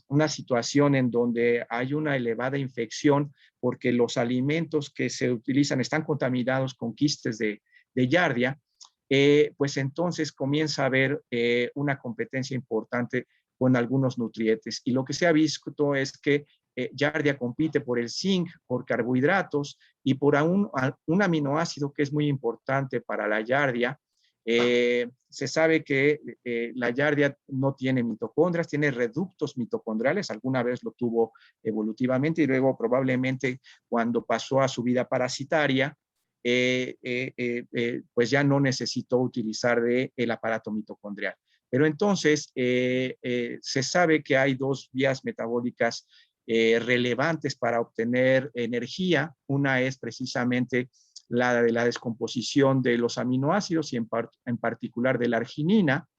una situación en donde hay una elevada infección porque los alimentos que se utilizan están contaminados con quistes de Giardia, pues entonces comienza a haber una competencia importante con algunos nutrientes. Y lo que se ha visto es que Giardia compite por el zinc, por carbohidratos y por un aminoácido que es muy importante para la Giardia. Se sabe que la Giardia no tiene mitocondrias, tiene reductos mitocondriales, alguna vez lo tuvo evolutivamente y luego probablemente cuando pasó a su vida parasitaria, pues ya no necesitó utilizar el aparato mitocondrial. Pero entonces se sabe que hay dos vías metabólicas relevantes para obtener energía. Una es precisamente la de la descomposición de los aminoácidos y en particular de la arginina.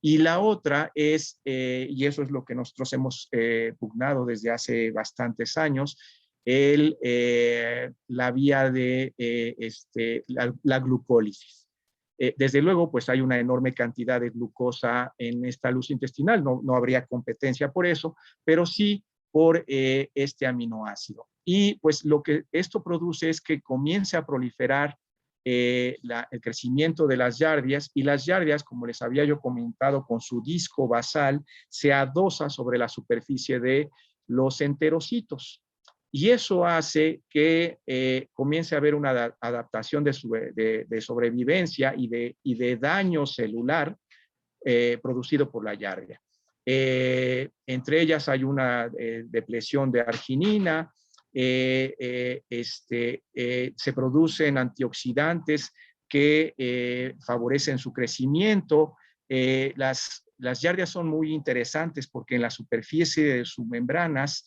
Y la otra es, y eso es lo que nosotros hemos pugnado desde hace bastantes años, la vía de la glucólisis. Desde luego, pues hay una enorme cantidad de glucosa en esta luz intestinal, no habría competencia por eso, pero sí por este aminoácido. Y pues lo que esto produce es que comience a proliferar el crecimiento de las Giardias, y las Giardias, como les había yo comentado, con su disco basal, se adosa sobre la superficie de los enterocitos. Y eso hace que comience a haber una adaptación de sobrevivencia y de daño celular producido por la Giardia. Entre ellas hay una depresión de arginina, se producen antioxidantes que favorecen su crecimiento. Las Giardias son muy interesantes porque en la superficie de sus membranas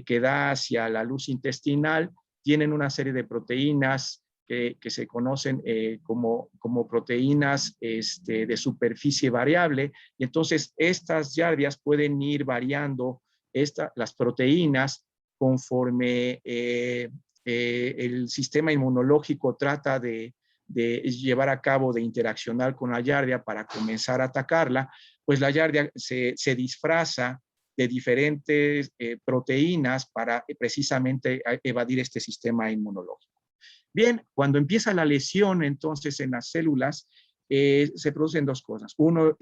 que da hacia la luz intestinal, tienen una serie de proteínas que se conocen como proteínas de superficie variable, y entonces estas Giardias pueden ir variando las proteínas conforme el sistema inmunológico trata de llevar a cabo, de interaccionar con la Giardia para comenzar a atacarla. Pues la Giardia se disfraza de diferentes proteínas para precisamente evadir este sistema inmunológico. Bien, cuando empieza la lesión, entonces en las células se producen dos cosas. Uno,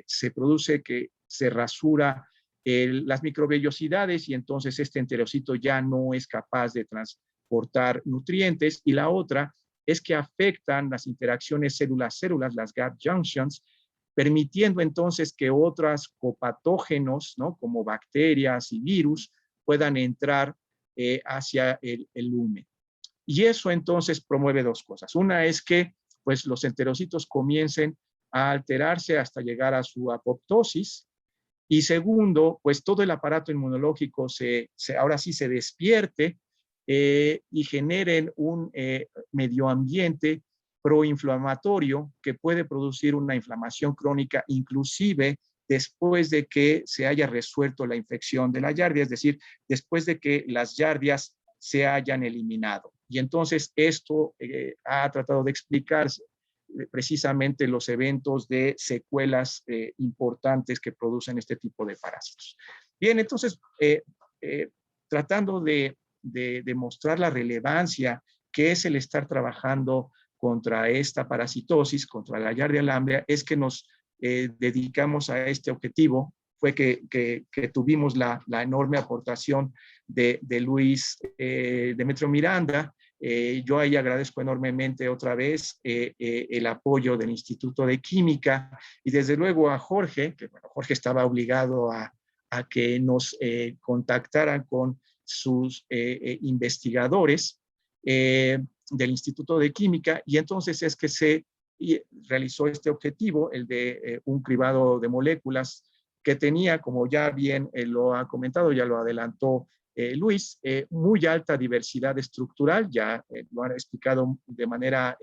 se produce que se rasura las microvellosidades y entonces este enterocito ya no es capaz de transportar nutrientes, y la otra es que afectan las interacciones células-células, las gap junctions, permitiendo entonces que otros copatógenos, ¿no?, como bacterias y virus, puedan entrar hacia el lumen. Y eso entonces promueve dos cosas. Una es que pues, los enterocitos comiencen a alterarse hasta llegar a su apoptosis. Y segundo, pues todo el aparato inmunológico ahora sí se despierte y generen un medio ambiente proinflamatorio que puede producir una inflamación crónica, inclusive después de que se haya resuelto la infección de la Giardia, es decir, después de que las Giardias se hayan eliminado. Y entonces esto ha tratado de explicar precisamente los eventos de secuelas importantes que producen este tipo de parásitos. Bien, entonces, tratando de demostrar la relevancia que es el estar trabajando contra esta parasitosis, contra la Giardia lamblia, es que nos dedicamos a este objetivo fue que tuvimos la enorme aportación de Luis Demetrio Miranda. Yo ahí agradezco enormemente otra vez el apoyo del Instituto de Química y desde luego a Jorge, que bueno, Jorge estaba obligado a que nos contactaran con sus investigadores del Instituto de Química, y entonces es que se realizó este objetivo, el de un cribado de moléculas que tenía, como ya bien lo ha comentado, ya lo adelantó Luis, muy alta diversidad estructural, ya lo han explicado de manera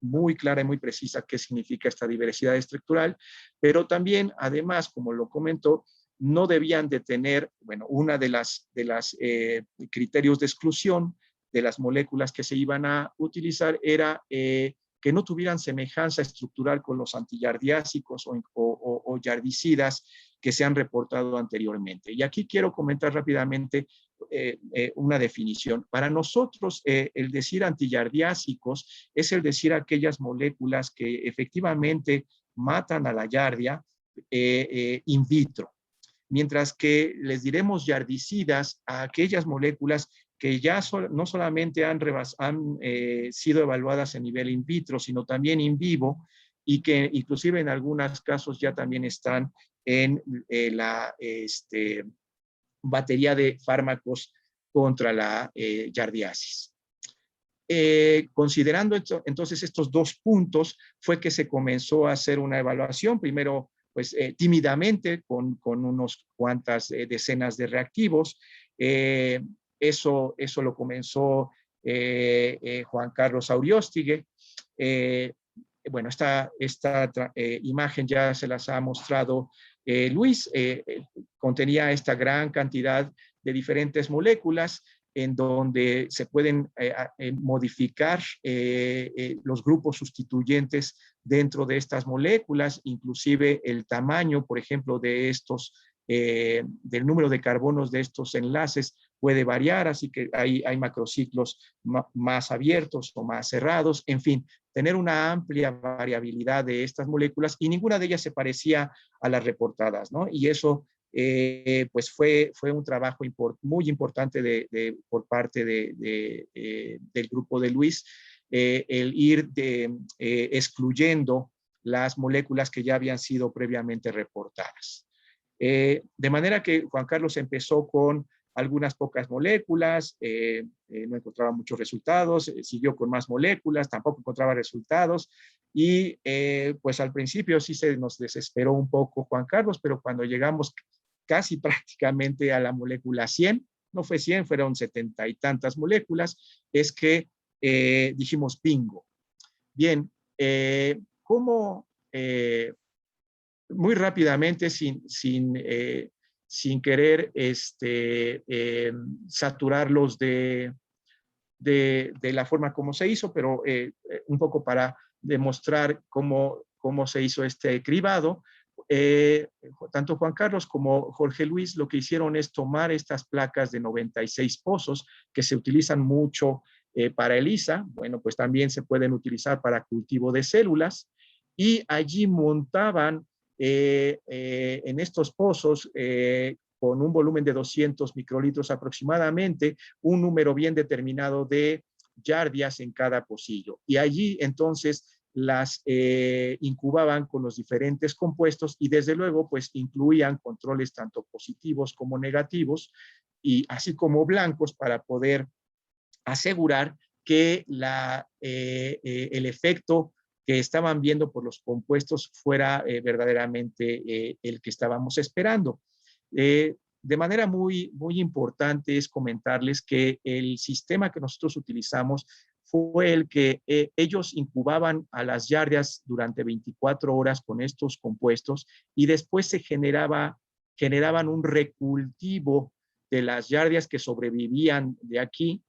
muy clara y muy precisa qué significa esta diversidad estructural, pero también, además, como lo comentó, no debían de tener, bueno, una de las criterios de exclusión de las moléculas que se iban a utilizar era que no tuvieran semejanza estructural con los antiyardiásicos o yardicidas que se han reportado anteriormente. Y aquí quiero comentar rápidamente una definición. Para nosotros, el decir antiyardiásicos es el decir aquellas moléculas que efectivamente matan a la yardia in vitro, mientras que les diremos yardicidas a aquellas moléculas que ya no solamente han sido evaluadas en nivel in vitro, sino también in vivo, y que inclusive en algunos casos ya también están en la batería de fármacos contra la yardiasis. Considerando entonces estos dos puntos, fue que se comenzó a hacer una evaluación, primero pues tímidamente con unos cuantas decenas de reactivos. Eso lo comenzó Juan Carlos Aurióstigue. Bueno, esta imagen ya se las ha mostrado Luis. Contenía esta gran cantidad de diferentes moléculas en donde se pueden modificar los grupos sustituyentes dentro de estas moléculas, inclusive el tamaño, por ejemplo, de estos, del número de carbonos de estos enlaces puede variar, así que hay macrociclos más abiertos o más cerrados, en fin, tener una amplia variabilidad de estas moléculas y ninguna de ellas se parecía a las reportadas, ¿no? Y eso pues fue un trabajo muy importante por parte del grupo de Luis, el ir excluyendo las moléculas que ya habían sido previamente reportadas. De manera que Juan Carlos empezó con algunas pocas moléculas, no encontraba muchos resultados, siguió con más moléculas, tampoco encontraba resultados, y pues al principio sí se nos desesperó un poco Juan Carlos, pero cuando llegamos casi prácticamente a la molécula 100, no fue 100, fueron 70 y tantas moléculas, es que dijimos bingo. Bien, ¿cómo muy rápidamente, sin querer saturarlos de la forma como se hizo, pero un poco para demostrar cómo se hizo este cribado, tanto Juan Carlos como Jorge Luis lo que hicieron es tomar estas placas de 96 pozos que se utilizan mucho para ELISA, bueno, pues también se pueden utilizar para cultivo de células, y allí montaban en estos pozos con un volumen de 200 microlitros aproximadamente, un número bien determinado de yardias en cada pocillo. Y allí entonces las incubaban con los diferentes compuestos y desde luego pues incluían controles tanto positivos como negativos y así como blancos para poder asegurar que el efecto que estaban viendo por los compuestos fuera verdaderamente el que estábamos esperando. De manera muy importante es comentarles que el sistema que nosotros utilizamos fue el que ellos incubaban a las yardias durante 24 horas con estos compuestos y después se generaban un recultivo de las yardias que sobrevivían de aquí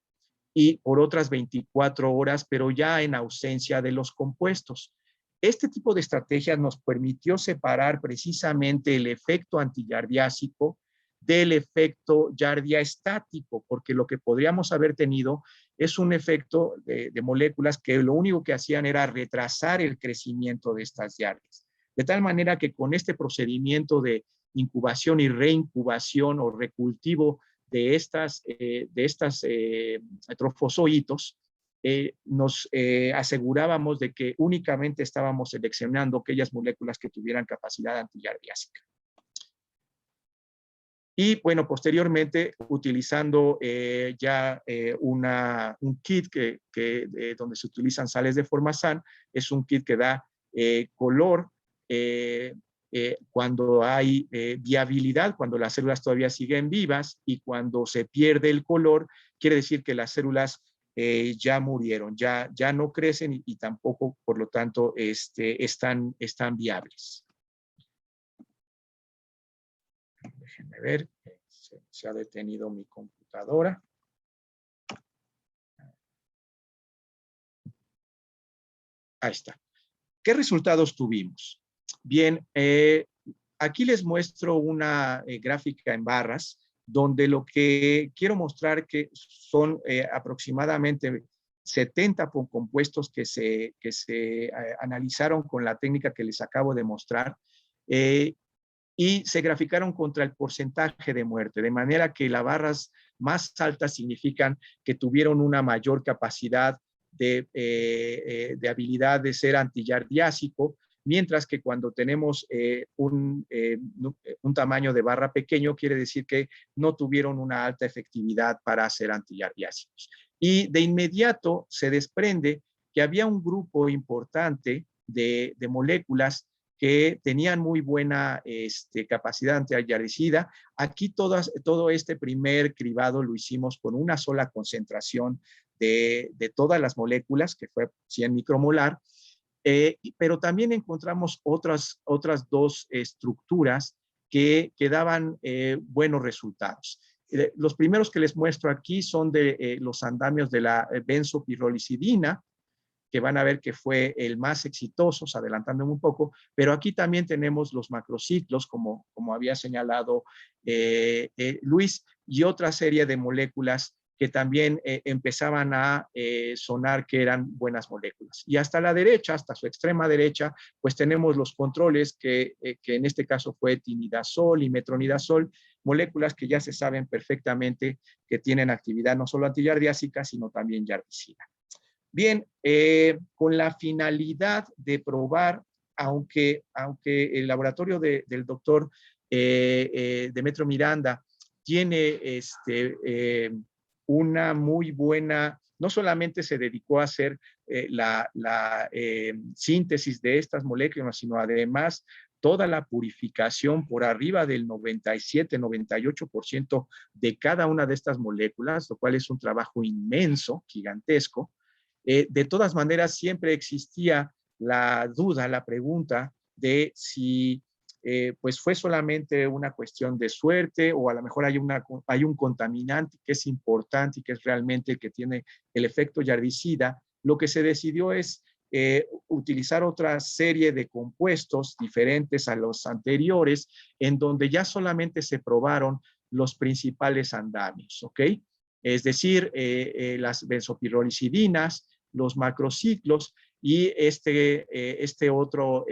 y por otras 24 horas, pero ya en ausencia de los compuestos. Este tipo de estrategias nos permitió separar precisamente el efecto antiyardiásico del efecto yardia estático, porque lo que podríamos haber tenido es un efecto de moléculas que lo único que hacían era retrasar el crecimiento de estas yardias. De tal manera que con este procedimiento de incubación y reincubación o recultivo de estas trofozoitos, nos asegurábamos de que únicamente estábamos seleccionando aquellas moléculas que tuvieran capacidad antiyardiásica. Y bueno, posteriormente, utilizando un kit donde se utilizan sales de Formazan, es un kit que da color cuando hay viabilidad, cuando las células todavía siguen vivas, y cuando se pierde el color, quiere decir que las células ya murieron, ya no crecen y tampoco, por lo tanto, están viables. Déjenme ver, se ha detenido mi computadora. Ahí está. ¿Qué resultados tuvimos? Bien, aquí les muestro una gráfica en barras, donde lo que quiero mostrar que son aproximadamente 70 compuestos que se analizaron con la técnica que les acabo de mostrar, y se graficaron contra el porcentaje de muerte, de manera que las barras más altas significan que tuvieron una mayor capacidad de habilidad de ser antiyardiásico, mientras que cuando tenemos un tamaño de barra pequeño, quiere decir que no tuvieron una alta efectividad para ser antiyardiásicos. Y de inmediato se desprende que había un grupo importante de moléculas que tenían muy buena capacidad antiyardicida. Aquí todo este primer cribado lo hicimos con una sola concentración de todas las moléculas, que fue 100 micromolar, pero también encontramos otras dos estructuras que daban buenos resultados. Los primeros que les muestro aquí son de los andamios de la benzopirrolicidina, que van a ver que fue el más exitoso, adelantándome un poco, pero aquí también tenemos los macrociclos, como había señalado Luis, y otra serie de moléculas que también empezaban a sonar que eran buenas moléculas. Y hasta la derecha, hasta su extrema derecha, pues tenemos los controles que en este caso fue tinidazol y metronidazol, moléculas que ya se saben perfectamente que tienen actividad no solo antiyardiásica, sino también yardicida. Bien, con la finalidad de probar, aunque el laboratorio del doctor Demetrio Miranda tiene una muy buena, no solamente se dedicó a hacer la síntesis de estas moléculas, sino además toda la purificación por arriba del 97-98% de cada una de estas moléculas, lo cual es un trabajo inmenso, gigantesco. De todas maneras, siempre existía la duda, la pregunta de si pues fue solamente una cuestión de suerte, o a lo mejor hay un contaminante que es importante y que es realmente el que tiene el efecto yardicida. Lo que se decidió es utilizar otra serie de compuestos diferentes a los anteriores, en donde ya solamente se probaron los principales andamios, ¿ok? Es decir, las benzopirrolicidinas, los macrociclos y este otro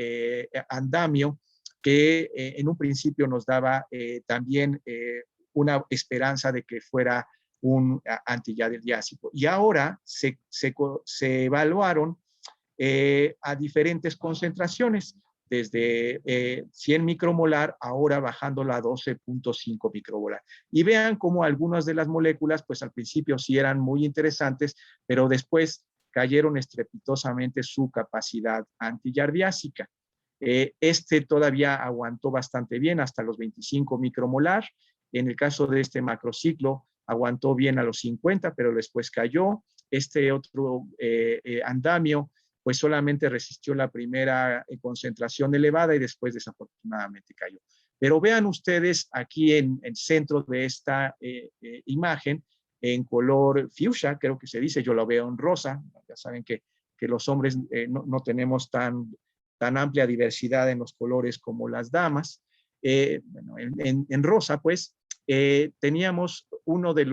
andamio que en un principio nos daba también una esperanza de que fuera un antiyardiásico. Y ahora se evaluaron a diferentes concentraciones, desde 100 micromolar, ahora bajándola a 12.5 micromolar. Y vean cómo algunas de las moléculas, pues al principio sí eran muy interesantes, pero después cayeron estrepitosamente su capacidad antiyardiásica. Todavía aguantó bastante bien hasta los 25 micromolar. En el caso de este macrociclo, aguantó bien a los 50, pero después cayó. Este otro andamio, pues solamente resistió la primera concentración elevada y después desafortunadamente cayó. Pero vean ustedes aquí en el centro de esta imagen, en color fuchsia, creo que se dice, yo lo veo en rosa. Ya saben que los hombres no tenemos tan amplia diversidad en los colores como las damas. Bueno, en rosa, pues, teníamos uno de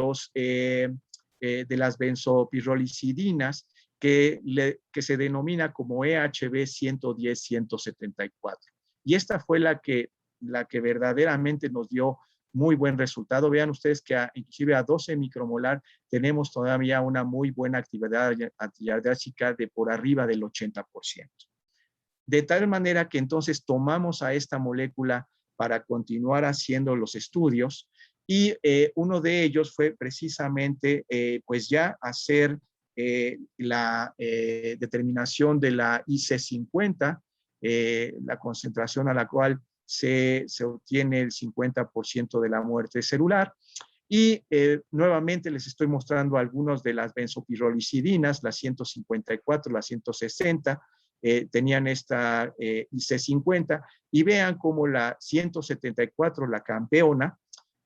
las benzopirrolicidinas que se denomina como EHB 110-174. Y esta fue la que la que verdaderamente nos dio muy buen resultado. Vean ustedes que inclusive a 12 micromolar tenemos todavía una muy buena actividad antiardiásica de por arriba del 80%. De tal manera que entonces tomamos a esta molécula para continuar haciendo los estudios y uno de ellos fue precisamente pues ya hacer la determinación de la IC50, la concentración a la cual se obtiene el 50% de la muerte celular. Y nuevamente les estoy mostrando algunas de las benzopirrolicidinas, las 154, las 160, tenían esta IC50, y vean cómo la 174, la campeona,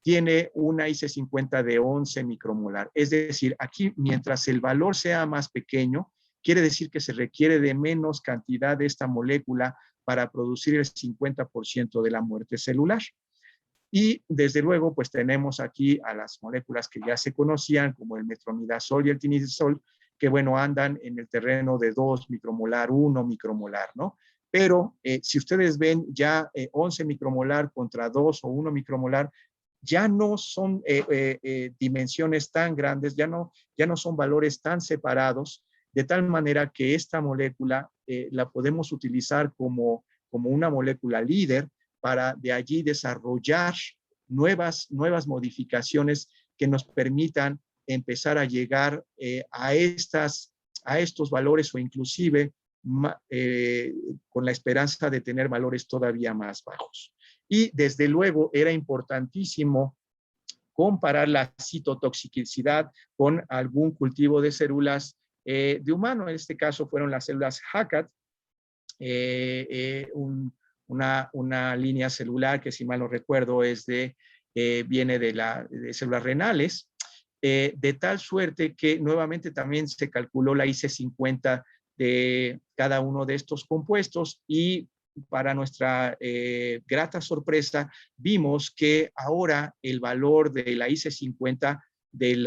tiene una IC50 de 11 micromolar. Es decir, aquí mientras el valor sea más pequeño, quiere decir que se requiere de menos cantidad de esta molécula para producir el 50% de la muerte celular. Y desde luego, pues tenemos aquí a las moléculas que ya se conocían, como el metronidazol y el tinidazol, que bueno, andan en el terreno de 2 micromolar, 1 micromolar, ¿no? Pero si ustedes ven ya 11 micromolar contra 2 o 1 micromolar, ya no son dimensiones tan grandes, ya no son valores tan separados, de tal manera que esta molécula la podemos utilizar como una molécula líder para de allí desarrollar nuevas modificaciones que nos permitan empezar a llegar a estos valores o inclusive con la esperanza de tener valores todavía más bajos. Y desde luego era importantísimo comparar la citotoxicidad con algún cultivo de células de humano. En este caso fueron las células HACAT, una línea celular que, si mal no recuerdo, viene de células renales, de tal suerte que nuevamente también se calculó la IC50 de cada uno de estos compuestos, y para nuestra grata sorpresa vimos que ahora el valor de la IC50 del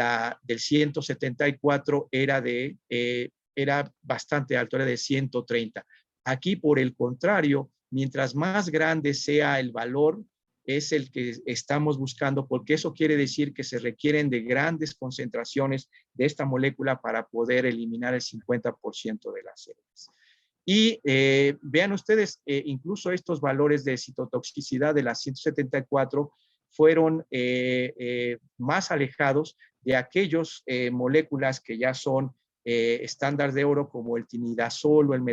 174 era bastante alto, era de 130. Aquí, por el contrario, mientras más grande sea el valor, es el que estamos buscando, porque eso quiere decir que se requieren de grandes concentraciones de esta molécula para poder eliminar el 50% de las células. Y vean ustedes, incluso estos valores de citotoxicidad de las 174 fueron más alejados de aquellas moléculas que ya son estándar de oro, como el tinidazol o el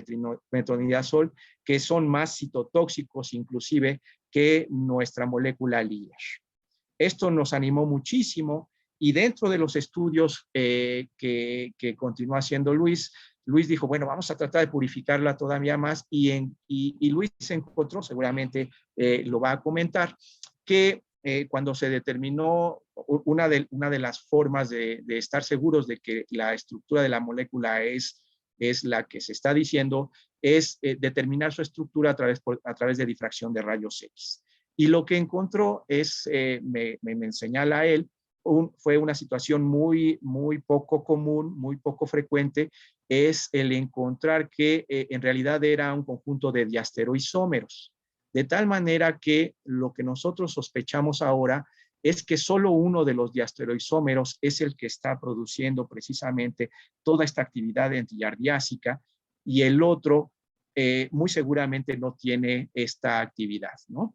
metronidazol, que son más citotóxicos inclusive que nuestra molécula líder. Esto nos animó muchísimo, y dentro de los estudios que continuó haciendo Luis dijo, bueno, vamos a tratar de purificarla todavía más, y Luis encontró, seguramente lo va a comentar, que cuando se determinó una de las formas de estar seguros de que la estructura de la molécula es la que se está diciendo, es determinar su estructura a través de difracción de rayos X. Y lo que encontró me señala él, fue una situación muy poco común, muy poco frecuente, es el encontrar que en realidad era un conjunto de diastereoisómeros. De tal manera que lo que nosotros sospechamos ahora es que solo uno de los diastereoisómeros es el que está produciendo precisamente toda esta actividad antiardiásica, y el otro muy seguramente no tiene esta actividad, ¿no?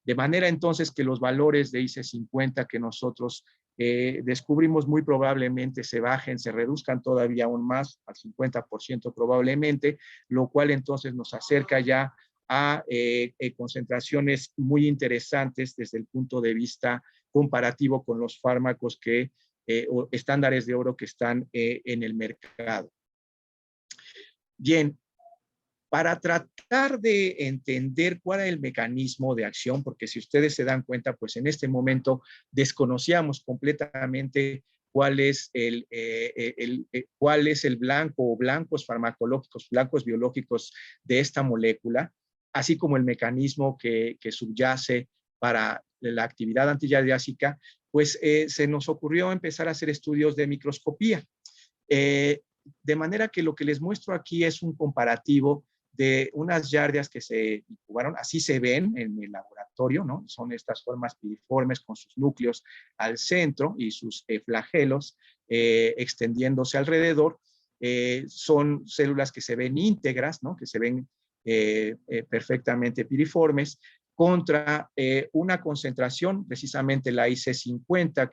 De manera entonces que los valores de IC50 que nosotros descubrimos muy probablemente se bajen, se reduzcan todavía aún más, al 50% probablemente, lo cual entonces nos acerca ya a concentraciones muy interesantes desde el punto de vista comparativo con los fármacos o estándares de oro que están en el mercado. Bien, para tratar de entender cuál es el mecanismo de acción, porque si ustedes se dan cuenta, pues en este momento desconocíamos completamente cuál es el blanco o blancos farmacológicos, blancos biológicos de esta molécula, así como el mecanismo que subyace para la actividad antiardiásica, pues se nos ocurrió empezar a hacer estudios de microscopía. De manera que lo que les muestro aquí es un comparativo de unas giardias que se incubaron, así se ven en el laboratorio, ¿no? Son estas formas piriformes con sus núcleos al centro y sus flagelos extendiéndose alrededor. Son células que se ven íntegras, ¿no? Que se ven perfectamente piriformes, contra una concentración, precisamente la IC50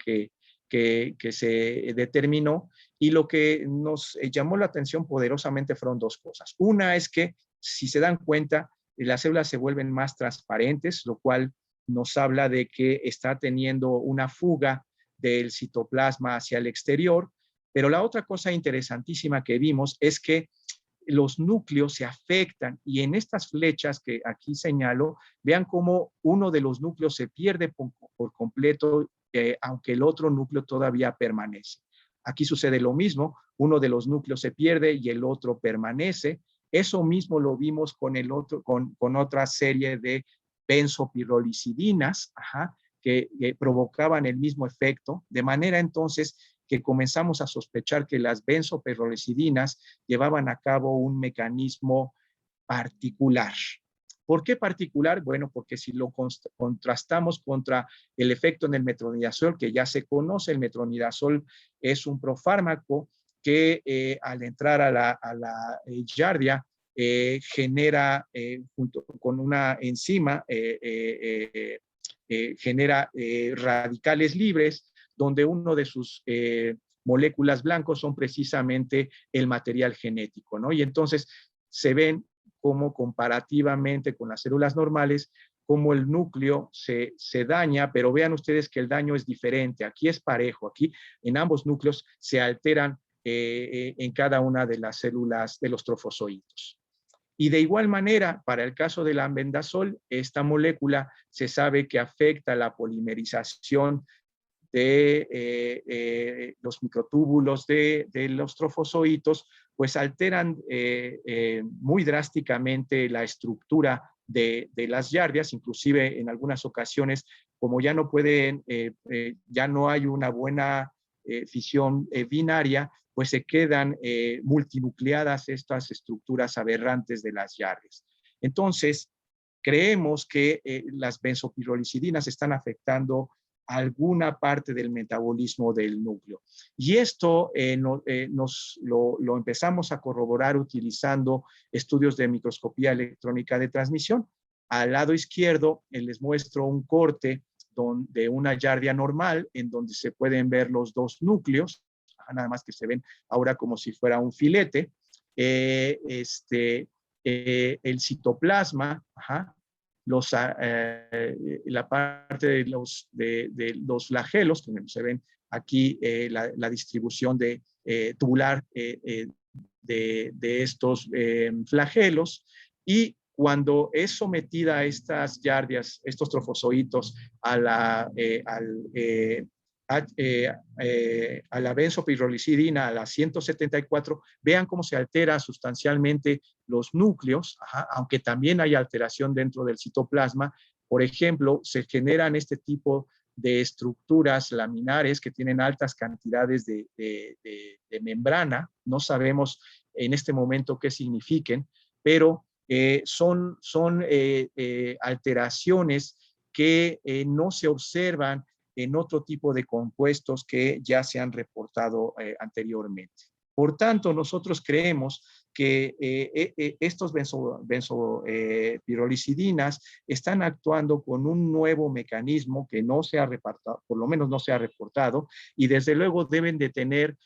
que se determinó, y lo que nos llamó la atención poderosamente fueron dos cosas. Una es que, si se dan cuenta, las células se vuelven más transparentes, lo cual nos habla de que está teniendo una fuga del citoplasma hacia el exterior. Pero la otra cosa interesantísima que vimos es que los núcleos se afectan, y en estas flechas que aquí señalo, vean cómo uno de los núcleos se pierde por completo, aunque el otro núcleo todavía permanece. Aquí sucede lo mismo, uno de los núcleos se pierde y el otro permanece. Eso mismo lo vimos con otra serie de benzopirrolicidinas, que provocaban el mismo efecto, de manera entonces que comenzamos a sospechar que las benzopirrolicidinas llevaban a cabo un mecanismo particular. ¿Por qué particular? Bueno, porque si lo contrastamos contra el efecto en el metronidazol, que ya se conoce, el metronidazol es un profármaco que al entrar a la giardia genera, junto con una enzima, genera radicales libres, donde uno de sus moléculas blancos son precisamente el material genético, ¿no? Y entonces se ven como comparativamente con las células normales, como el núcleo se daña, pero vean ustedes que el daño es diferente. Aquí es parejo, aquí en ambos núcleos se alteran en cada una de las células de los trofozoitos. Y de igual manera, para el caso del albendazol, esta molécula se sabe que afecta la polimerización de los microtúbulos de los trofozoitos, pues alteran muy drásticamente la estructura de las giardias, inclusive en algunas ocasiones, como ya no pueden, ya no hay una buena fisión binaria, pues se quedan multinucleadas estas estructuras aberrantes de las giardias. Entonces, creemos que las benzopirrolicidinas están afectando alguna parte del metabolismo del núcleo. Y esto lo empezamos a corroborar utilizando estudios de microscopía electrónica de transmisión. Al lado izquierdo les muestro un corte de una giardia normal, en donde se pueden ver los dos núcleos, nada más que se ven ahora como si fuera un filete. El citoplasma, la parte de los flagelos, que se ven aquí la distribución tubular de estos flagelos, y cuando es sometida a estas giardias, estos trofozoitos, a la benzopirrolicidina, a la 174, vean cómo se altera sustancialmente los núcleos, aunque también hay alteración dentro del citoplasma. Por ejemplo, se generan este tipo de estructuras laminares que tienen altas cantidades de membrana. No sabemos en este momento qué signifiquen, pero son alteraciones que no se observan en otro tipo de compuestos que ya se han reportado anteriormente. Por tanto, nosotros creemos que estos benzopirrolicidinas están actuando con un nuevo mecanismo que no se ha reportado, por lo menos no se ha reportado, y desde luego deben de tener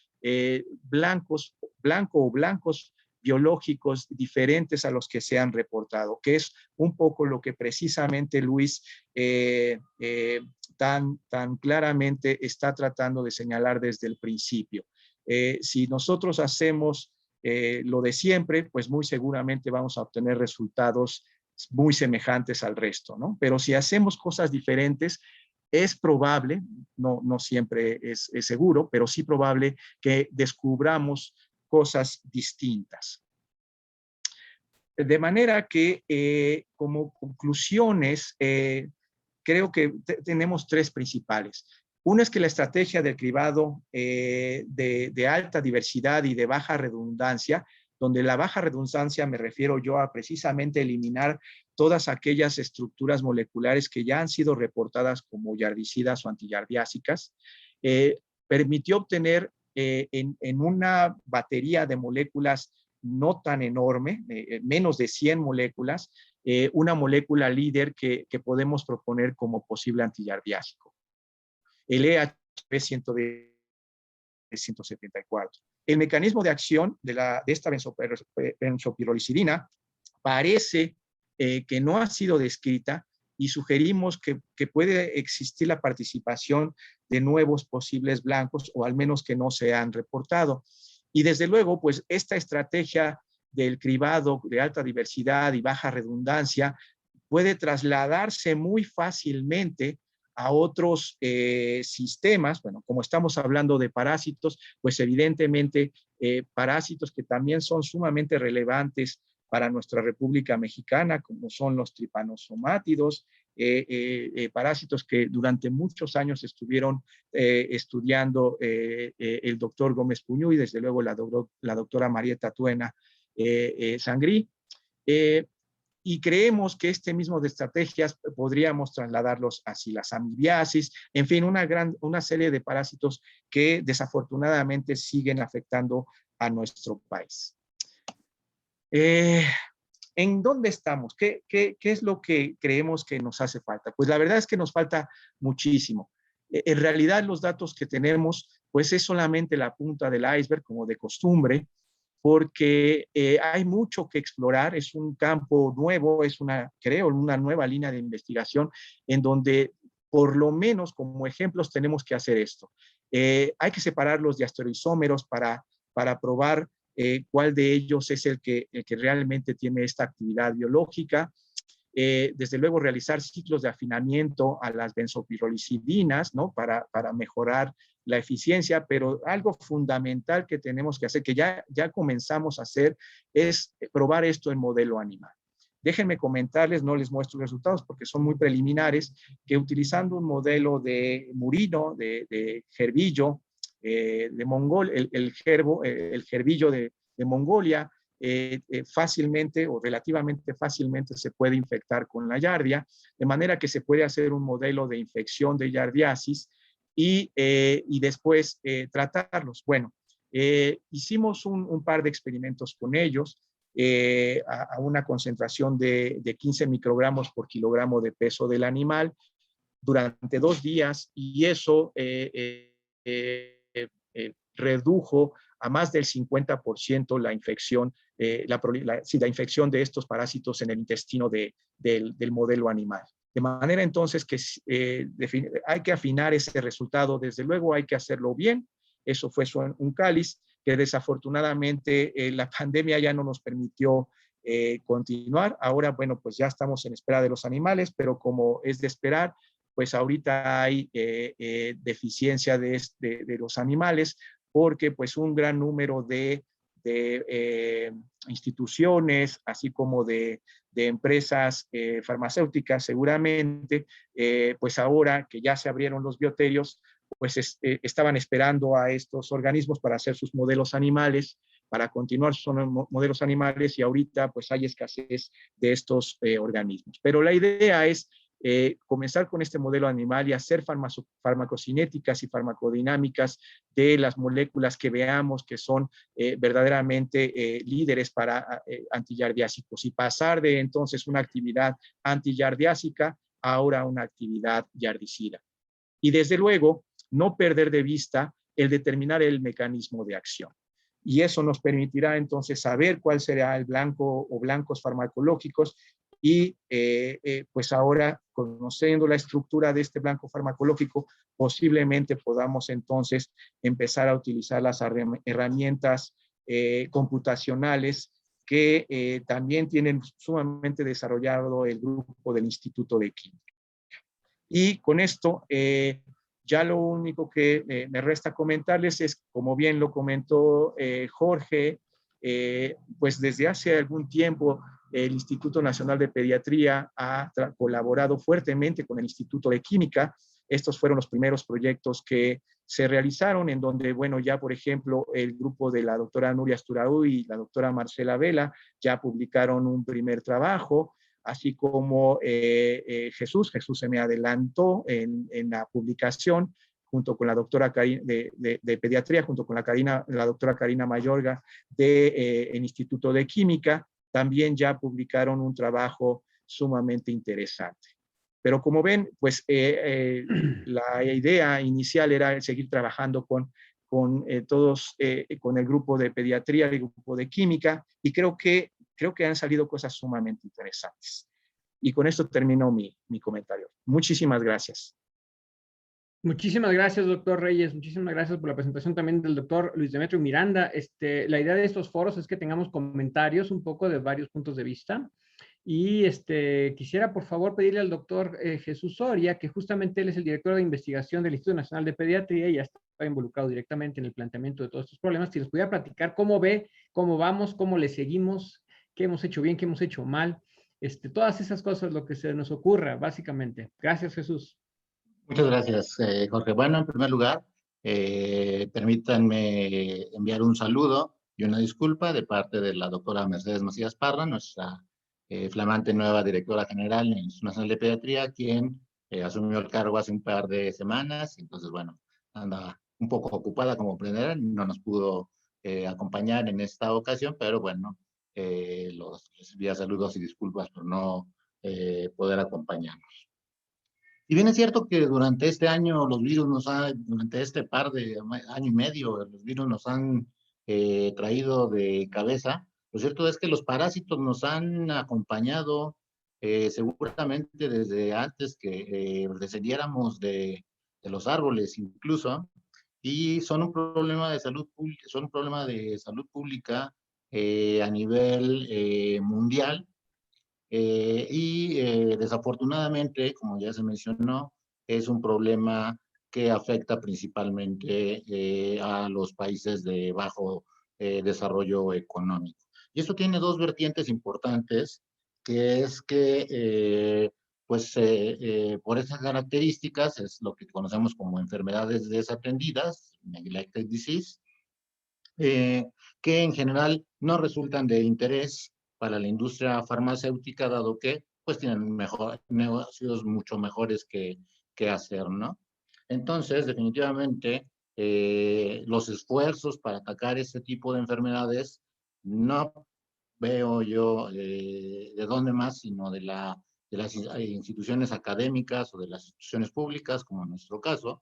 blancos biológicos diferentes a los que se han reportado, que es un poco lo que precisamente Luis tan claramente está tratando de señalar desde el principio. Si nosotros hacemos lo de siempre, pues muy seguramente vamos a obtener resultados muy semejantes al resto, ¿no? Pero si hacemos cosas diferentes, es probable, no siempre es seguro, pero sí probable que descubramos cosas distintas. De manera que, como conclusiones, creo que tenemos tres principales. Una es que la estrategia del cribado de alta diversidad y de baja redundancia donde la baja redundancia me refiero yo a precisamente eliminar todas aquellas estructuras moleculares que ya han sido reportadas como yardicidas o antiyardiásicas, permitió obtener en una batería de moléculas no tan enorme, menos de 100 moléculas, una molécula líder que podemos proponer como posible antiyardiásico, el EHP 174. El mecanismo de acción de esta benzopirrolicidina parece que no ha sido descrita y sugerimos que puede existir la participación de nuevos posibles blancos o al menos que no se han reportado. Y desde luego, pues esta estrategia del cribado de alta diversidad y baja redundancia puede trasladarse muy fácilmente a otros sistemas. Bueno, como estamos hablando de parásitos, pues evidentemente parásitos que también son sumamente relevantes para nuestra República Mexicana, como son los tripanosomátidos, parásitos que durante muchos años estuvieron estudiando el doctor Gómez Puñú y desde luego la doctora Marieta Tuena Sangrí. Y creemos que este mismo de estrategias podríamos trasladarlos así, las amibiasis, en fin, una serie de parásitos que desafortunadamente siguen afectando a nuestro país. ¿En dónde estamos? ¿Qué es lo que creemos que nos hace falta? Pues la verdad es que nos falta muchísimo. En realidad los datos que tenemos, pues es solamente la punta del iceberg, como de costumbre, porque hay mucho que explorar, es un campo nuevo, creo, una nueva línea de investigación en donde por lo menos como ejemplos tenemos que hacer esto. Hay que separar los diastereoisómeros para probar cuál de ellos es el que realmente tiene esta actividad biológica. Desde luego realizar ciclos de afinamiento a las benzopirrolicidinas, ¿no? Para mejorar la eficiencia, pero algo fundamental que tenemos que hacer, que ya comenzamos a hacer, es probar esto en modelo animal. Déjenme comentarles, no les muestro resultados porque son muy preliminares, que utilizando un modelo de murino, de gerbillo, de Mongol, el gerbillo de Mongolia, fácilmente o relativamente fácilmente se puede infectar con la yardia, de manera que se puede hacer un modelo de infección de yardiasis y después tratarlos. Bueno, hicimos un par de experimentos con ellos a una concentración de 15 microgramos por kilogramo de peso del animal durante 2 días y eso redujo a más del 50% la infección, la infección de estos parásitos en el intestino del modelo animal. De manera entonces que hay que afinar ese resultado, desde luego hay que hacerlo bien. Eso fue un cáliz que desafortunadamente la pandemia ya no nos permitió continuar. Ahora, bueno, pues ya estamos en espera de los animales, pero como es de esperar, pues ahorita hay deficiencia de los animales porque pues un gran número de instituciones, así como de empresas farmacéuticas seguramente, pues ahora que ya se abrieron los bioterios, pues estaban esperando a estos organismos para hacer sus modelos animales, para continuar sus modelos animales y ahorita pues hay escasez de estos organismos. Pero la idea es comenzar con este modelo animal y hacer farmacocinéticas y farmacodinámicas de las moléculas que veamos que son verdaderamente líderes para antiyardiásicos y pasar de entonces una actividad antiyardiásica a ahora una actividad yardicida. Y desde luego, no perder de vista el determinar el mecanismo de acción. Y eso nos permitirá entonces saber cuál será el blanco o blancos farmacológicos y pues ahora, conociendo la estructura de este blanco farmacológico, posiblemente podamos entonces empezar a utilizar las herramientas computacionales que también tienen sumamente desarrollado el grupo del Instituto de Química. Y con esto, ya lo único que me resta comentarles es, como bien lo comentó Jorge, pues desde hace algún tiempo el Instituto Nacional de Pediatría ha colaborado fuertemente con el Instituto de Química Estos fueron los primeros proyectos que se realizaron, en donde, bueno, ya por ejemplo, el grupo de la doctora Nuria Asturaú y la doctora Marcela Vela ya publicaron un primer trabajo, así como Jesús se me adelantó en la publicación, junto con la doctora de pediatría, junto con la doctora Karina Mayorga del Instituto de Química, también ya publicaron un trabajo sumamente interesante. Pero como ven, pues la idea inicial era seguir trabajando con el grupo de pediatría, el grupo de química, y creo que han salido cosas sumamente interesantes. Y con esto termino mi comentario. Muchísimas gracias. Muchísimas gracias, doctor Reyes. Muchísimas gracias por la presentación también del doctor Luis Demetrio Miranda. La idea de estos foros es que tengamos comentarios un poco de varios puntos de vista. Y quisiera, por favor, pedirle al doctor Jesús Soria, que justamente él es el director de investigación del Instituto Nacional de Pediatría y ya está involucrado directamente en el planteamiento de todos estos problemas, si les pudiera platicar cómo ve, cómo vamos, cómo le seguimos, qué hemos hecho bien, qué hemos hecho mal, todas esas cosas, lo que se nos ocurra, básicamente. Gracias, Jesús. Muchas gracias, Jorge. Bueno, en primer lugar, permítanme enviar un saludo y una disculpa de parte de la doctora Mercedes Macías Parra, nuestra flamante nueva directora general en el Instituto Nacional de Pediatría, quien asumió el cargo hace un par de semanas. Entonces, bueno, anda un poco ocupada, como comprenderán, no nos pudo acompañar en esta ocasión, pero bueno, les envía saludos y disculpas por no poder acompañarnos. Y bien es cierto que durante este año durante este par de año y medio, los virus nos han traído de cabeza. Lo cierto es que los parásitos nos han acompañado seguramente desde antes que descendiéramos de los árboles incluso, y son un problema de salud pública a nivel mundial. Desafortunadamente, como ya se mencionó, es un problema que afecta principalmente a los países de bajo desarrollo económico. Y esto tiene dos vertientes importantes, que es que, por esas características, es lo que conocemos como enfermedades desatendidas, neglected disease, que en general no resultan de interés para la industria farmacéutica, dado que pues tienen negocios mucho mejores que hacer, ¿no? Entonces, definitivamente, los esfuerzos para atacar este tipo de enfermedades no veo yo de dónde más, sino de las instituciones académicas o de las instituciones públicas, como en nuestro caso,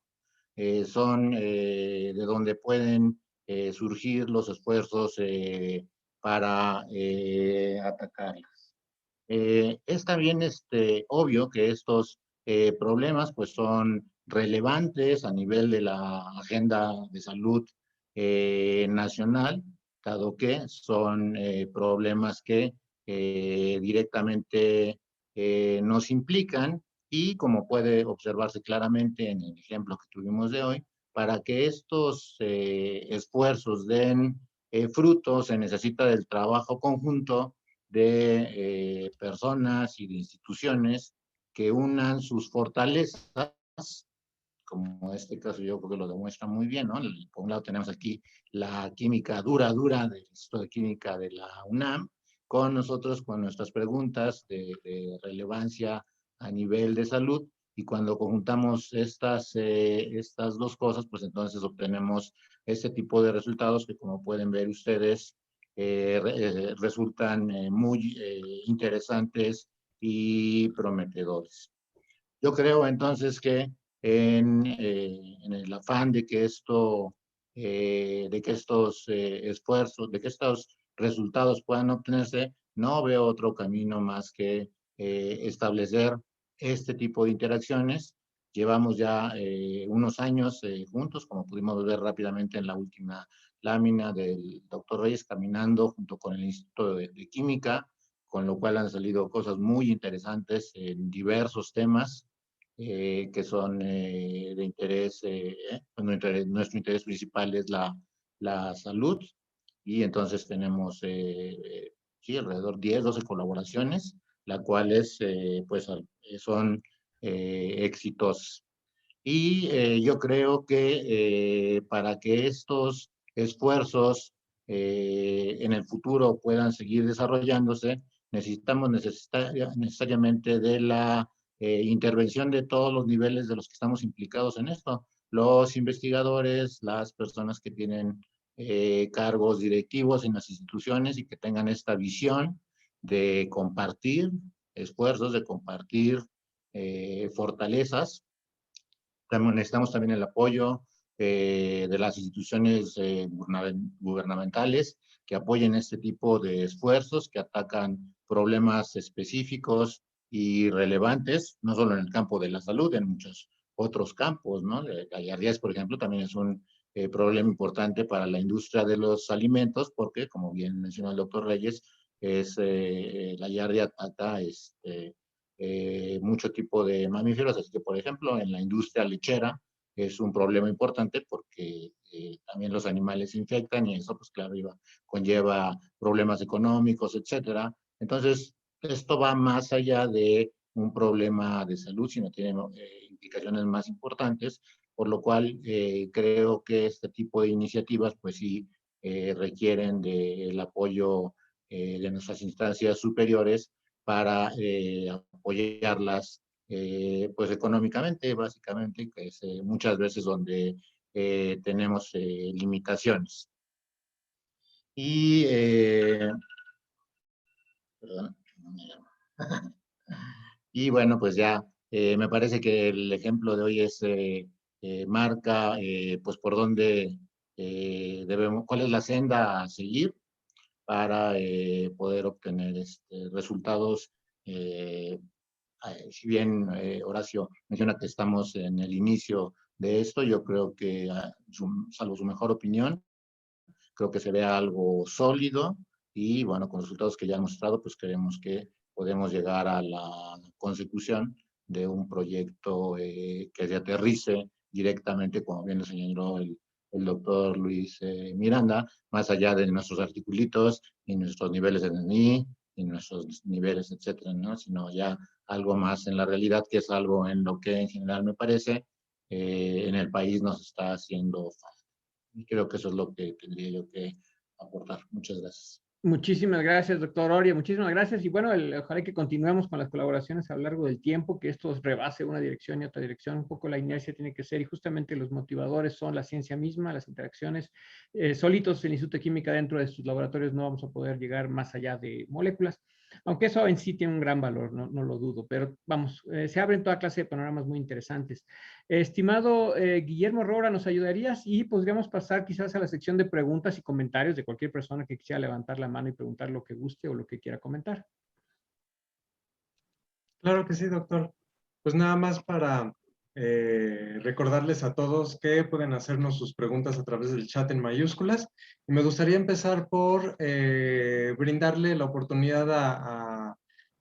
son de donde pueden surgir los esfuerzos para atacarlas. Es también obvio que estos problemas pues son relevantes a nivel de la agenda de salud nacional, dado que son problemas que directamente nos implican, y como puede observarse claramente en el ejemplo que tuvimos de hoy, para que estos esfuerzos den frutos se necesita del trabajo conjunto de personas y de instituciones que unan sus fortalezas, como este caso yo creo que lo demuestra muy bien, ¿no? Por un lado tenemos aquí la química dura del Instituto de Química de la UNAM, con nosotros, con nuestras preguntas de relevancia a nivel de salud, y cuando conjuntamos estas dos cosas, pues entonces obtenemos este tipo de resultados que, como pueden ver ustedes, resultan muy interesantes y prometedores. Yo creo entonces que en el afán de que estos esfuerzos, de que estos resultados puedan obtenerse, no veo otro camino más que establecer este tipo de interacciones. Llevamos ya unos años juntos, como pudimos ver rápidamente en la última lámina del doctor Reyes, caminando junto con el Instituto de Química, con lo cual han salido cosas muy interesantes en diversos temas que son de interés, nuestro interés principal es la salud, y entonces tenemos sí, alrededor 10, 12 colaboraciones, las cuales pues son exitosas. Y yo creo que para que estos esfuerzos en el futuro puedan seguir desarrollándose, necesitamos necesariamente de la intervención de todos los niveles de los que estamos implicados en esto. Los investigadores, las personas que tienen cargos directivos en las instituciones y que tengan esta visión de compartir esfuerzos, de compartir fortalezas. Necesitamos también el apoyo de las instituciones gubernamentales que apoyen este tipo de esfuerzos, que atacan problemas específicos y relevantes, no solo en el campo de la salud, en muchos otros campos, ¿no? La gallardía, por ejemplo, también es un problema importante para la industria de los alimentos, porque, como bien mencionó el doctor Reyes, la giardia ataca mucho tipo de mamíferos, así que, por ejemplo, en la industria lechera es un problema importante porque también los animales se infectan y eso, pues claro, conlleva problemas económicos, etcétera. Entonces, esto va más allá de un problema de salud, sino tiene implicaciones más importantes, por lo cual creo que este tipo de iniciativas, pues sí, requieren del apoyo de nuestras instancias superiores para apoyarlas pues económicamente, básicamente, que es muchas veces donde tenemos limitaciones. Y, perdón, y bueno, pues ya me parece que el ejemplo de hoy marca pues por dónde cuál es la senda a seguir para poder obtener resultados. Si bien Horacio menciona que estamos en el inicio de esto, yo creo que, salvo su mejor opinión, creo que se ve algo sólido y bueno, con los resultados que ya han mostrado, pues creemos que podemos llegar a la consecución de un proyecto que se aterrice directamente, como bien lo señaló el doctor Luis Miranda, más allá de nuestros articulitos y nuestros niveles de DNI y nuestros niveles, etcétera, ¿no? Sino ya algo más en la realidad, que es algo en lo que en general me parece en el país nos está haciendo falta. Y creo que eso es lo que tendría yo que aportar. Muchas gracias. Muchísimas gracias, doctor Oria, muchísimas gracias. Y bueno, ojalá que continuemos con las colaboraciones a lo largo del tiempo, que esto rebase una dirección y otra dirección. Un poco la inercia tiene que ser, y justamente los motivadores son la ciencia misma, las interacciones. Solitos, el Instituto de Química dentro de sus laboratorios no vamos a poder llegar más allá de moléculas, aunque eso en sí tiene un gran valor, no lo dudo, pero vamos, se abren toda clase de panoramas muy interesantes. Estimado Guillermo Roura, ¿nos ayudarías? Y podríamos pasar quizás a la sección de preguntas y comentarios de cualquier persona que quisiera levantar la mano y preguntar lo que guste o lo que quiera comentar. Claro que sí, doctor. Pues nada más para recordarles a todos que pueden hacernos sus preguntas a través del chat en mayúsculas. Y me gustaría empezar por brindarle la oportunidad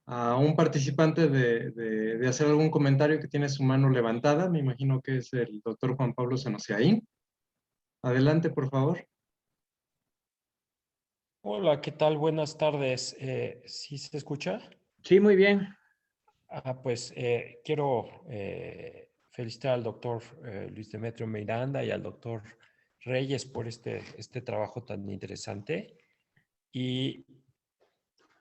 a un participante de hacer algún comentario que tiene su mano levantada. Me imagino que es el doctor Juan Pablo Sanociaín. Adelante, por favor. Hola, ¿qué tal? Buenas tardes. ¿Sí se escucha? Sí, muy bien. Pues quiero felicitar al doctor Luis Demetrio Miranda y al doctor Reyes por este trabajo tan interesante. Y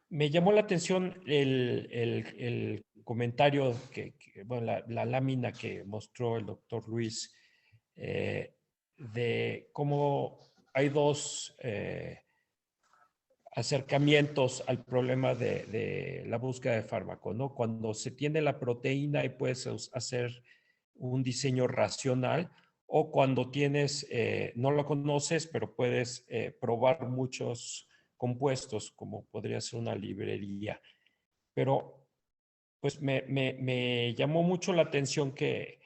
me llamó la atención el comentario, bueno, la lámina que mostró el doctor Luis de cómo hay dos acercamientos al problema de la búsqueda de fármaco, ¿no? Cuando se tiene la proteína y puedes hacer un diseño racional, o cuando tienes, no lo conoces, pero puedes probar muchos compuestos, como podría ser una librería. Pero pues me llamó mucho la atención que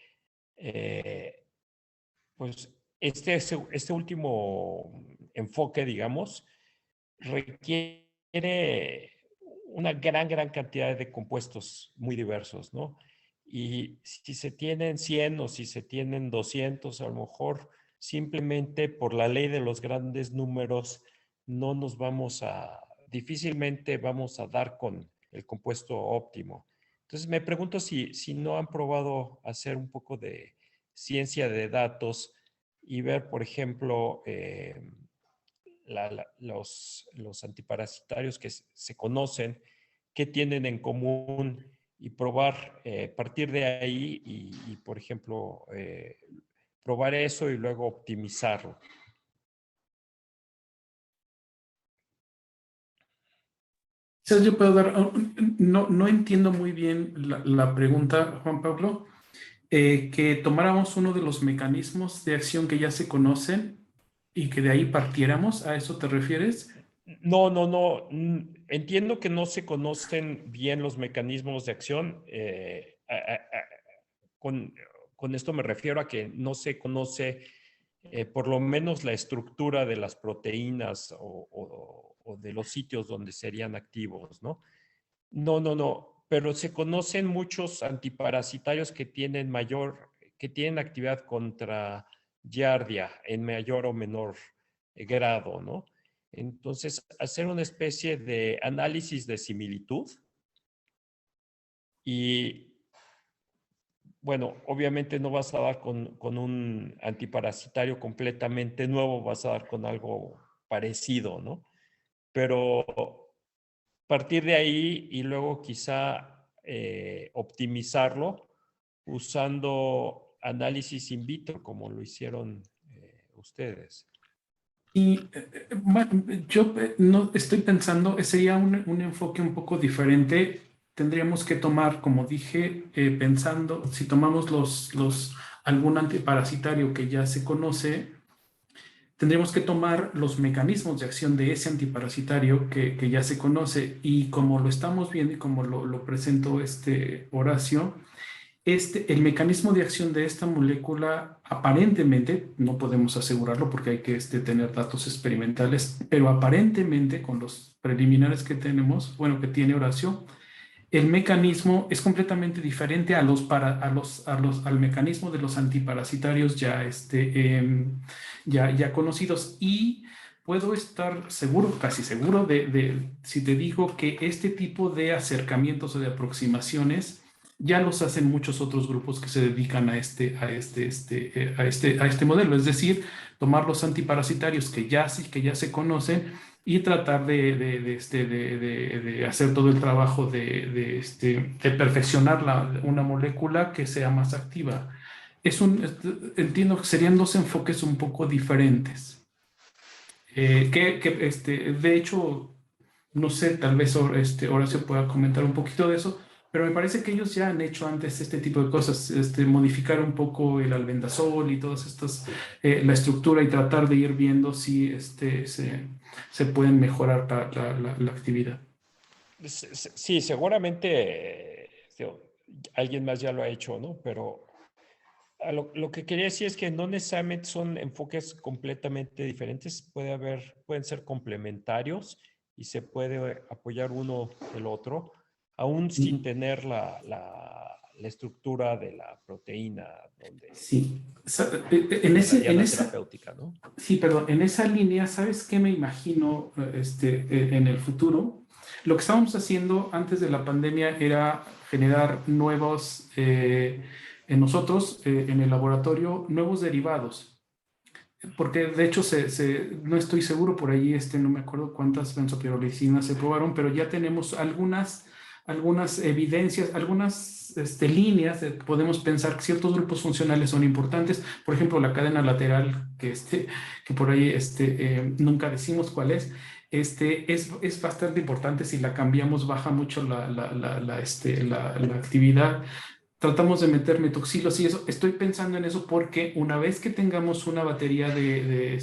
pues este último enfoque, digamos, requiere una gran cantidad de compuestos muy diversos, ¿no? Y si se tienen 100 o si se tienen 200, a lo mejor simplemente por la ley de los grandes números difícilmente vamos a dar con el compuesto óptimo. Entonces me pregunto si no han probado hacer un poco de ciencia de datos y ver, por ejemplo, los antiparasitarios que se conocen, qué tienen en común y probar, partir de ahí y por ejemplo, probar eso y luego optimizarlo. Quizás yo puedo dar, no entiendo muy bien la pregunta, Juan Pablo, que tomáramos uno de los mecanismos de acción que ya se conocen y que de ahí partiéramos, ¿a eso te refieres? No. Entiendo que no se conocen bien los mecanismos de acción. Con esto me refiero a que no se conoce por lo menos la estructura de las proteínas o de los sitios donde serían activos, ¿no? No. Pero se conocen muchos antiparasitarios que tienen actividad contra Giardia en mayor o menor grado, ¿no? Entonces, hacer una especie de análisis de similitud y, bueno, obviamente no vas a dar con un antiparasitario completamente nuevo, vas a dar con algo parecido, ¿no? Pero partir de ahí y luego quizá optimizarlo usando análisis in vitro, como lo hicieron ustedes. Y bueno, yo no estoy pensando, sería un enfoque un poco diferente. Tendríamos que tomar, como dije, pensando, si tomamos algún antiparasitario que ya se conoce, tendríamos que tomar los mecanismos de acción de ese antiparasitario que ya se conoce. Y como lo estamos viendo y como lo presentó Horacio, el mecanismo de acción de esta molécula aparentemente, no podemos asegurarlo porque hay que tener datos experimentales, pero aparentemente con los preliminares que tenemos, bueno, que tiene Horacio, el mecanismo es completamente diferente al mecanismo de los antiparasitarios ya conocidos. Y puedo estar seguro, casi seguro, si te digo que este tipo de acercamientos o de aproximaciones ya los hacen muchos otros grupos que se dedican a este modelo. Es decir, tomar los antiparasitarios que ya se conocen y tratar de hacer todo el trabajo de perfeccionar una molécula que sea más activa. Entiendo que serían dos enfoques un poco diferentes. De hecho, no sé, tal vez Horacio pueda comentar un poquito de eso, pero me parece que ellos ya han hecho antes este tipo de cosas, modificar un poco el albendazol y todas estas, la estructura y tratar de ir viendo si se pueden mejorar la actividad. Sí, seguramente alguien más ya lo ha hecho, ¿no? Pero lo que quería decir es que no necesariamente son enfoques completamente diferentes, pueden ser complementarios y se puede apoyar uno del otro, aún sin tener la estructura de la proteína donde sí, terapéutica, ¿no? Sí, perdón, en esa línea, ¿sabes qué me imagino en el futuro? Lo que estábamos haciendo antes de la pandemia era generar nuevos, en nosotros, en el laboratorio, nuevos derivados. Porque de hecho, no estoy seguro por ahí, no me acuerdo cuántas benzopirolicinas se probaron, pero ya tenemos algunas evidencias, algunas líneas de que podemos pensar que ciertos grupos funcionales son importantes. Por ejemplo, la cadena lateral, que por ahí nunca decimos cuál es. Es bastante importante. Si la cambiamos, baja mucho la actividad. Tratamos de meter metoxilos y eso. Estoy pensando en eso porque una vez que tengamos una batería de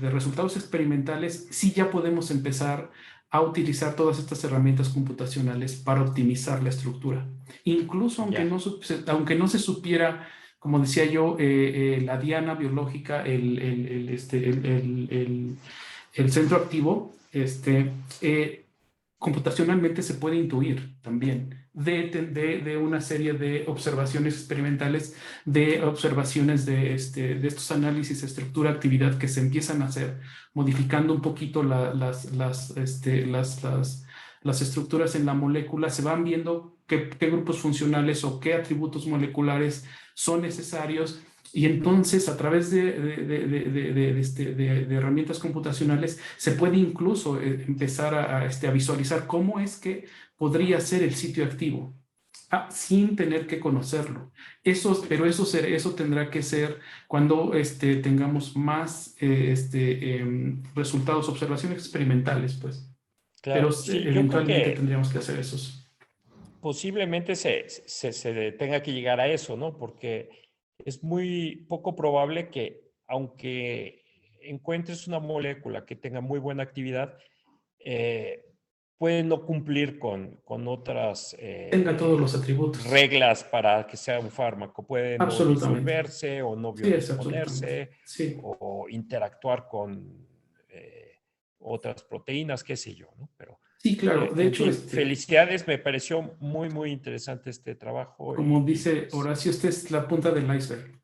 resultados experimentales, sí ya podemos empezar a utilizar todas estas herramientas computacionales para optimizar la estructura. Incluso aunque no se supiera, como decía yo, la diana biológica, el centro activo, computacionalmente se puede intuir también de una serie de observaciones experimentales, de observaciones de estos análisis de estructura, actividad que se empiezan a hacer, modificando un poquito las estructuras en la molécula. Se van viendo qué grupos funcionales o qué atributos moleculares son necesarios. Y entonces, a través de herramientas computacionales, se puede incluso empezar a visualizar cómo es que podría ser el sitio activo, sin tener que conocerlo. Pero eso tendrá que ser cuando tengamos más resultados, observaciones experimentales, pues. Claro, Pero sí, yo creo eventualmente que tendríamos que hacer esos. posiblemente se tenga que llegar a eso, ¿no? Porque es muy poco probable que, aunque encuentres una molécula que tenga muy buena actividad, puede no cumplir con otras Tenga todos los atributos. reglas para que sea un fármaco. Puede no Absolutamente. disolverse o no Sí, es absolutamente. biodisponerse Sí. o interactuar con otras proteínas, qué sé yo, ¿no? Pero Sí, claro. De en hecho, fin, felicidades, me pareció muy, muy interesante este trabajo. como dice Pues, Horacio, esta es la punta del iceberg.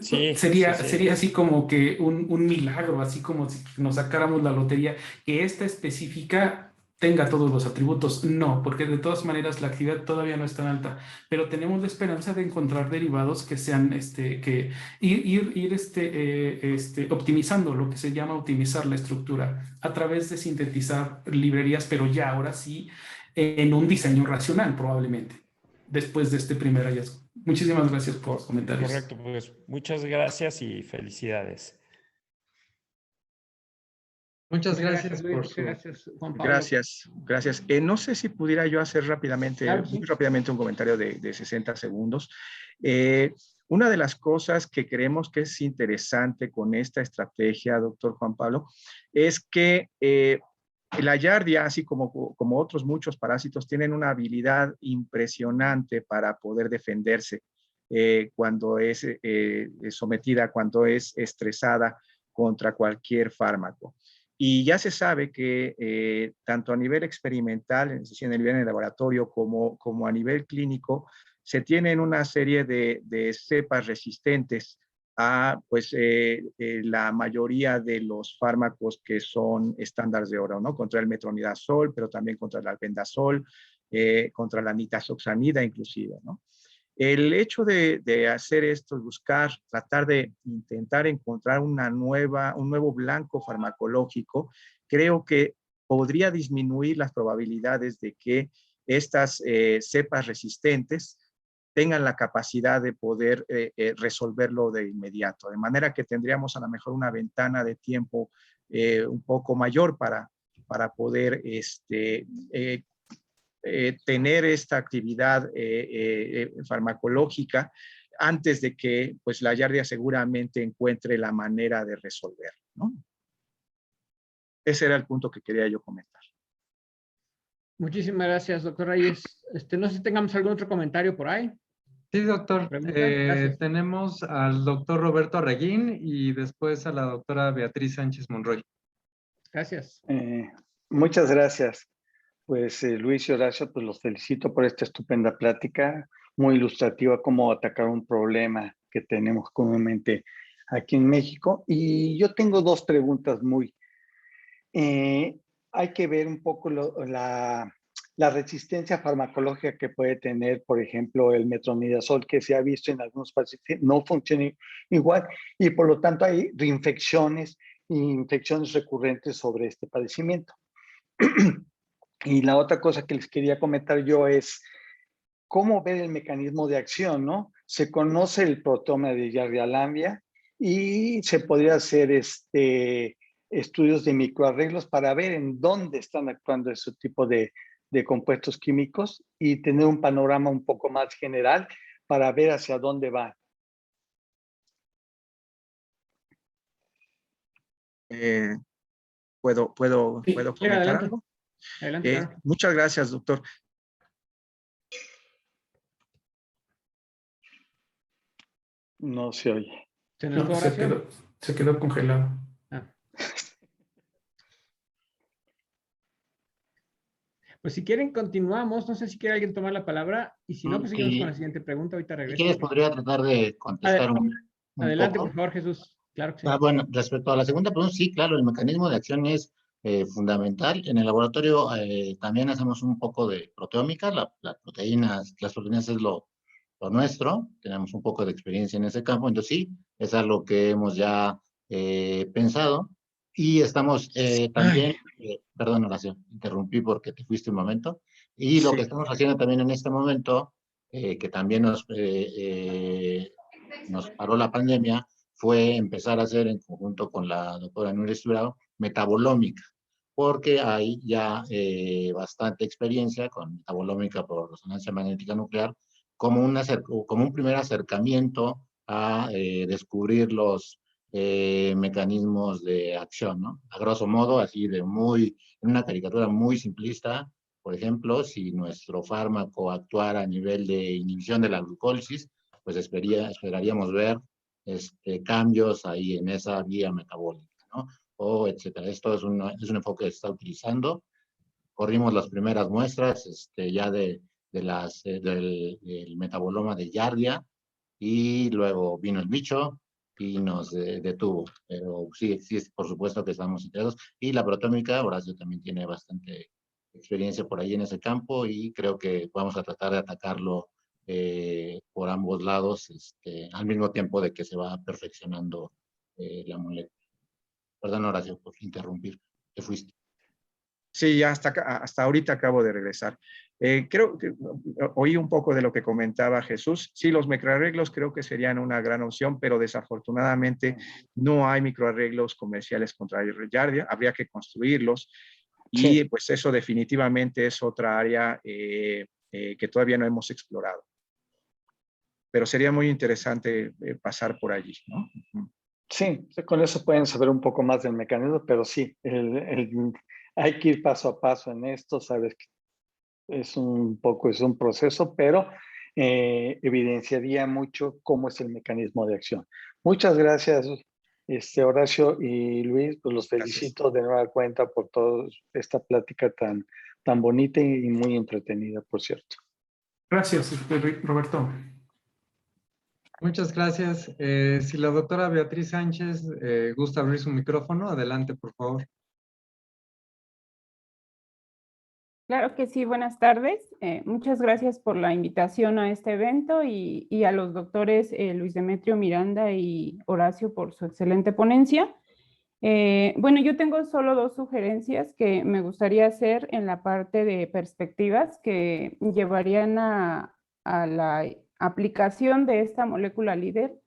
sí, Sería sí. así como que un milagro, así como si nos sacáramos la lotería, que esta específica tenga todos los atributos. No, porque de todas maneras la actividad todavía no es tan alta, pero tenemos la esperanza de encontrar derivados que sean, que ir optimizando, lo que se llama optimizar la estructura a través de sintetizar librerías, pero ya ahora sí en un diseño racional probablemente, después de este primer hallazgo. Muchísimas gracias por los comentarios. Correcto, pues muchas gracias y felicidades. Muchas gracias Luis, por muchas su... gracias, Juan Pablo. Gracias, gracias. No sé si pudiera yo hacer Claro, sí. muy rápidamente un comentario de 60 segundos. Una de las cosas que creemos que es interesante con esta estrategia, doctor Juan Pablo, es que la Giardia, así como otros muchos parásitos, tienen una habilidad impresionante para poder defenderse cuando es sometida, cuando es estresada contra cualquier fármaco. Y ya se sabe que tanto a nivel experimental, es decir, en el nivel de laboratorio, como a nivel clínico, se tienen una serie de cepas resistentes a pues, la mayoría de los fármacos que son estándares de oro, ¿no? Contra el metronidazol, pero también contra el albendazol, contra la nitazoxanida inclusive, ¿no? El hecho de hacer esto, tratar de intentar encontrar un nuevo blanco farmacológico, creo que podría disminuir las probabilidades de que estas cepas resistentes tengan la capacidad de poder resolverlo de inmediato. De manera que tendríamos a lo mejor una ventana de tiempo un poco mayor para poder tener esta actividad farmacológica antes de que pues, la Giardia seguramente encuentre la manera de resolverlo, ¿no? Ese era el punto que quería yo comentar. Muchísimas gracias, doctor Reyes. No sé si tengamos algún otro comentario por ahí. Sí, doctor. Gracias. Tenemos al doctor Roberto Arreguín y después a la doctora Beatriz Sánchez Monroy. Gracias. Muchas gracias. Pues Luis y Horacio, pues los felicito por esta estupenda plática, muy ilustrativa cómo atacar un problema que tenemos comúnmente aquí en México. Y yo tengo dos preguntas hay que ver un poco la resistencia farmacológica que puede tener, por ejemplo, el metronidazol, que se ha visto en algunos pacientes no funciona igual, y por lo tanto hay reinfecciones e infecciones recurrentes sobre este padecimiento. Y la otra cosa que les quería comentar yo es cómo ver el mecanismo de acción, ¿no? Se conoce el proteoma de Giardia lamblia y se podría hacer estudios de microarreglos para ver en dónde están actuando ese tipo de compuestos químicos y tener un panorama un poco más general para ver hacia dónde va. ¿Puedo comentar adelante. algo? Adelante, claro. Muchas gracias, doctor. No se oye. No, se quedó congelado. Pues si quieren, continuamos. No sé si quiere alguien tomar la palabra. Y si no, pues seguimos con la siguiente pregunta. Ahorita regreso. Si quieres, podría tratar de contestar un adelante, poco. por favor, Jesús. Claro que sí. Bueno, respecto a la segunda pregunta, sí, claro, el mecanismo de acción es fundamental. En el laboratorio también hacemos un poco de proteómica, las proteínas es lo nuestro, tenemos un poco de experiencia en ese campo, entonces sí, es algo que hemos ya pensado y estamos también, perdón Horacio, interrumpí porque te fuiste un momento, y lo que estamos haciendo también en este momento, que también nos paró la pandemia, fue empezar a hacer en conjunto con la doctora Núñez Estubrado metabolómica, porque hay ya bastante experiencia con metabolómica por resonancia magnética nuclear, como un primer acercamiento a descubrir los mecanismos de acción, ¿no? A grosso modo, así en una caricatura muy simplista, por ejemplo, si nuestro fármaco actuara a nivel de inhibición de la glucólisis, pues esperaríamos ver cambios ahí en esa vía metabólica, ¿no? O etcétera. Esto es un enfoque que se está utilizando. Corrimos las primeras muestras ya del metaboloma de Giardia y luego vino el bicho y nos detuvo. Pero sí, por supuesto que estamos interesados. Y la proteómica, Horacio también tiene bastante experiencia por ahí en ese campo y creo que vamos a tratar de atacarlo por ambos lados al mismo tiempo de que se va perfeccionando la molécula. Perdón, Horacio, por interrumpir. Te fuiste. Sí, ya hasta ahorita acabo de regresar. Creo que oí un poco de lo que comentaba Jesús. Sí, los microarreglos creo que serían una gran opción, pero desafortunadamente no hay microarreglos comerciales contra Giardia. Habría que construirlos y pues eso definitivamente es otra área que todavía no hemos explorado. Pero sería muy interesante pasar por allí, ¿no? Sí, con eso pueden saber un poco más del mecanismo, pero sí, hay que ir paso a paso en esto, sabes que es un proceso, pero evidenciaría mucho cómo es el mecanismo de acción. Muchas gracias, Horacio y Luis, pues los felicito de nueva cuenta por toda esta plática tan bonita y muy entretenida, por cierto. Gracias, Roberto. Muchas gracias. Si la doctora Beatriz Sánchez gusta abrir su micrófono, adelante, por favor. Claro que sí, buenas tardes. Muchas gracias por la invitación a este evento y a los doctores Luis Demetrio Miranda y Horacio por su excelente ponencia. Bueno, yo tengo solo dos sugerencias que me gustaría hacer en la parte de perspectivas que llevarían a la aplicación de esta molécula líder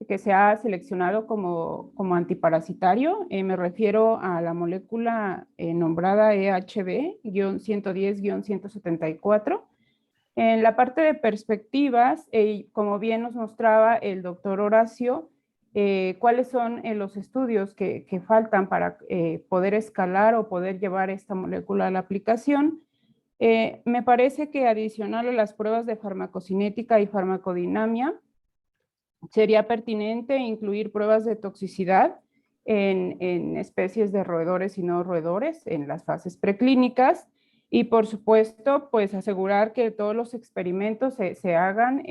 que se ha seleccionado como antiparasitario. Me refiero a la molécula nombrada EHB-110-174. En la parte de perspectivas, como bien nos mostraba el doctor Horacio, cuáles son los estudios que faltan para poder escalar o poder llevar esta molécula a la aplicación. Me parece que adicional a las pruebas de farmacocinética y farmacodinamia, sería pertinente incluir pruebas de toxicidad en especies de roedores y no roedores en las fases preclínicas y por supuesto pues asegurar que todos los experimentos se hagan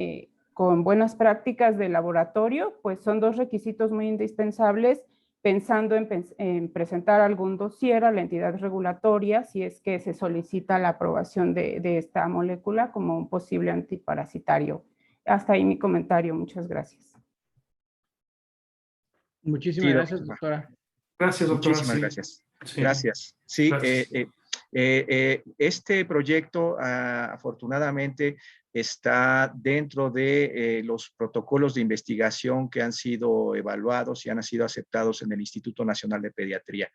con buenas prácticas de laboratorio, pues son dos requisitos muy indispensables pensando en presentar algún dossier a la entidad regulatoria si es que se solicita la aprobación de esta molécula como un posible antiparasitario. Hasta ahí mi comentario. Muchas gracias. Muchísimas gracias, doctora. Gracias, doctora. Muchísimas gracias. Sí. Gracias. Sí, Gracias. este proyecto afortunadamente está dentro de los protocolos de investigación que han sido evaluados y han sido aceptados en el Instituto Nacional de Pediatría.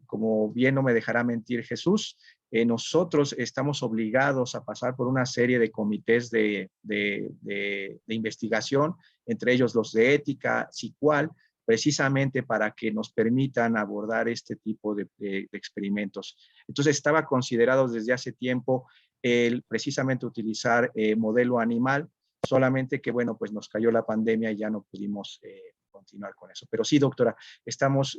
Como bien no me dejará mentir Jesús, nosotros estamos obligados a pasar por una serie de comités de investigación, entre ellos los de ética, SICUAL, precisamente para que nos permitan abordar este tipo de experimentos. Entonces estaba considerado desde hace tiempo precisamente utilizar modelo animal, solamente que bueno, pues nos cayó la pandemia y ya no pudimos continuar con eso. Pero sí, doctora, estamos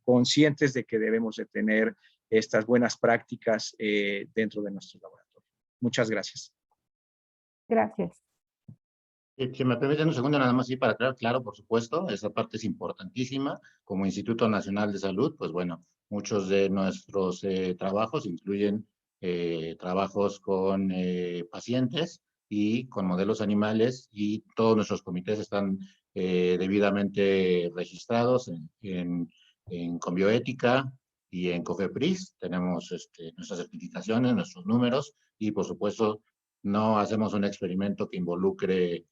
conscientes de que debemos de tener estas buenas prácticas dentro de nuestro laboratorio. Muchas gracias. Gracias. Si me permiten un segundo nada más, sí, para aclarar, claro, por supuesto, esa parte es importantísima. Como Instituto Nacional de Salud, pues bueno, muchos de nuestros trabajos incluyen trabajos con pacientes y con modelos animales, y todos nuestros comités están debidamente registrados en Conbioética y en COFEPRIS. Tenemos nuestras certificaciones, nuestros números, y por supuesto no hacemos un experimento que involucre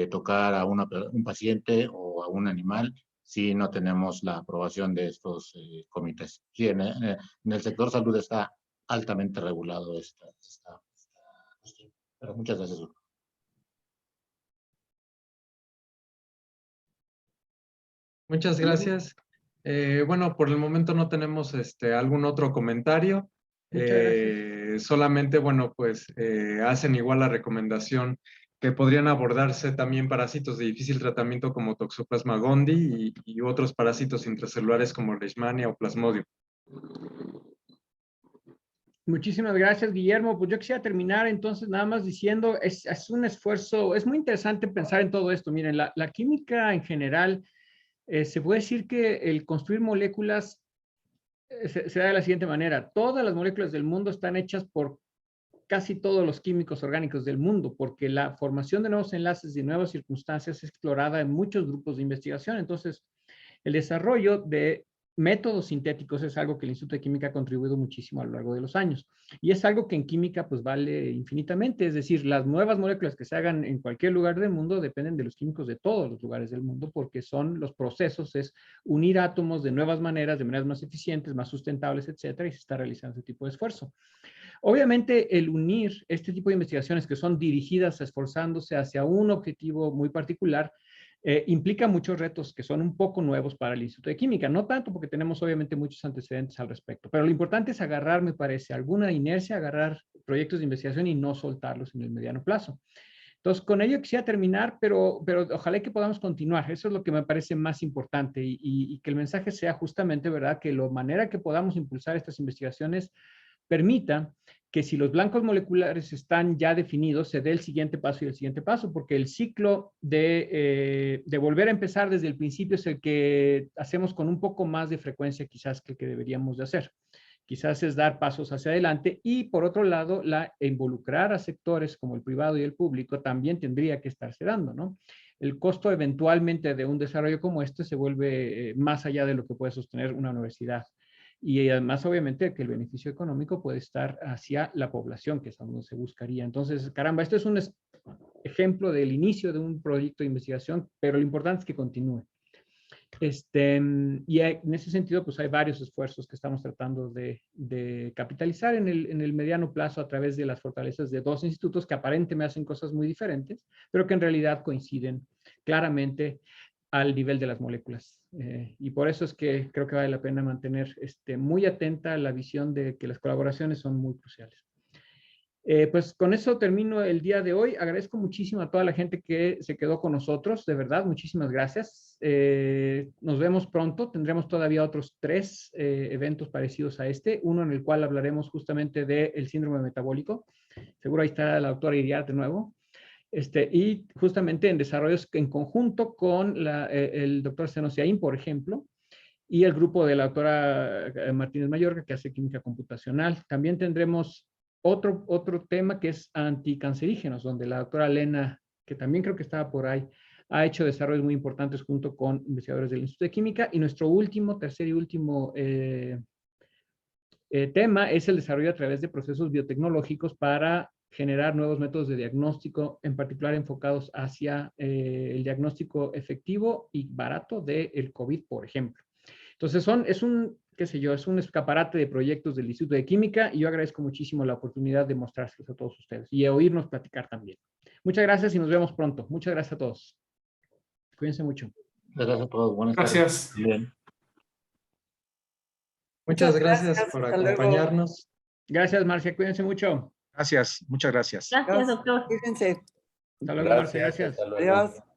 tocar a un paciente o a un animal si no tenemos la aprobación de estos comités. Sí, en el sector salud está altamente regulado esta cuestión. Pero muchas gracias. Muchas gracias. Bueno, por el momento no tenemos algún otro comentario. Solamente, bueno, pues hacen igual la recomendación que podrían abordarse también parásitos de difícil tratamiento como Toxoplasma gondii y otros parásitos intracelulares como Leishmania o Plasmodium. Muchísimas gracias, Guillermo. Pues yo quisiera terminar entonces nada más diciendo, es un esfuerzo, es muy interesante pensar en todo esto. Miren, la química en general, se puede decir que el construir moléculas se da de la siguiente manera. Todas las moléculas del mundo están hechas por casi todos los químicos orgánicos del mundo, porque la formación de nuevos enlaces y nuevas circunstancias es explorada en muchos grupos de investigación. Entonces, el desarrollo de métodos sintéticos es algo que el Instituto de Química ha contribuido muchísimo a lo largo de los años. Y es algo que en química pues vale infinitamente. Es decir, las nuevas moléculas que se hagan en cualquier lugar del mundo dependen de los químicos de todos los lugares del mundo, porque son los procesos, es unir átomos de nuevas maneras, de maneras más eficientes, más sustentables, etcétera, y se está realizando ese tipo de esfuerzo. Obviamente, el unir este tipo de investigaciones que son dirigidas, esforzándose hacia un objetivo muy particular, implica muchos retos que son un poco nuevos para el Instituto de Química. No tanto porque tenemos obviamente muchos antecedentes al respecto, pero lo importante es agarrar, me parece, alguna inercia, agarrar proyectos de investigación y no soltarlos en el mediano plazo. Entonces, con ello quisiera terminar, pero ojalá que podamos continuar. Eso es lo que me parece más importante y que el mensaje sea justamente, ¿verdad?, que la manera que podamos impulsar estas investigaciones permita que si los blancos moleculares están ya definidos, se dé el siguiente paso y el siguiente paso, porque el ciclo de volver a empezar desde el principio es el que hacemos con un poco más de frecuencia quizás que deberíamos de hacer. Quizás es dar pasos hacia adelante y por otro lado, involucrar a sectores como el privado y el público también tendría que estarse dando, ¿no? El costo eventualmente de un desarrollo como este se vuelve más allá de lo que puede sostener una universidad. Y además, obviamente, que el beneficio económico puede estar hacia la población, que es a donde se buscaría. Entonces, caramba, esto es un ejemplo del inicio de un proyecto de investigación, pero lo importante es que continúe. Y en ese sentido, pues hay varios esfuerzos que estamos tratando de capitalizar en el mediano plazo a través de las fortalezas de dos institutos que aparentemente hacen cosas muy diferentes, pero que en realidad coinciden claramente al nivel de las moléculas. Y por eso es que creo que vale la pena mantener muy atenta la visión de que las colaboraciones son muy cruciales. Pues con eso termino el día de hoy. Agradezco muchísimo a toda la gente que se quedó con nosotros, de verdad, muchísimas gracias. Nos vemos pronto, tendremos todavía otros 3 eventos parecidos a este, uno en el cual hablaremos justamente del síndrome metabólico. Seguro ahí está la doctora Iriart de nuevo. Y justamente en desarrollos en conjunto con el doctor Senosiaín, por ejemplo, y el grupo de la doctora Martínez Mayorga, que hace química computacional. También tendremos otro tema que es anticancerígenos, donde la doctora Elena, que también creo que estaba por ahí, ha hecho desarrollos muy importantes junto con investigadores del Instituto de Química. Y nuestro tercer y último tema es el desarrollo a través de procesos biotecnológicos para generar nuevos métodos de diagnóstico, en particular enfocados hacia el diagnóstico efectivo y barato del COVID, por ejemplo. Entonces, es un escaparate de proyectos del Instituto de Química y yo agradezco muchísimo la oportunidad de mostrárselos a todos ustedes y de oírnos platicar también. Muchas gracias y nos vemos pronto. Muchas gracias a todos. Cuídense mucho. Gracias a todos. Buenas Gracias. tardes. Bien. Muchas gracias por acompañarnos. Gracias, Marcia. Cuídense mucho. Gracias, muchas gracias. Gracias, doctor. Fíjense. Hasta luego, Marcia. Gracias. Hasta luego. Adiós.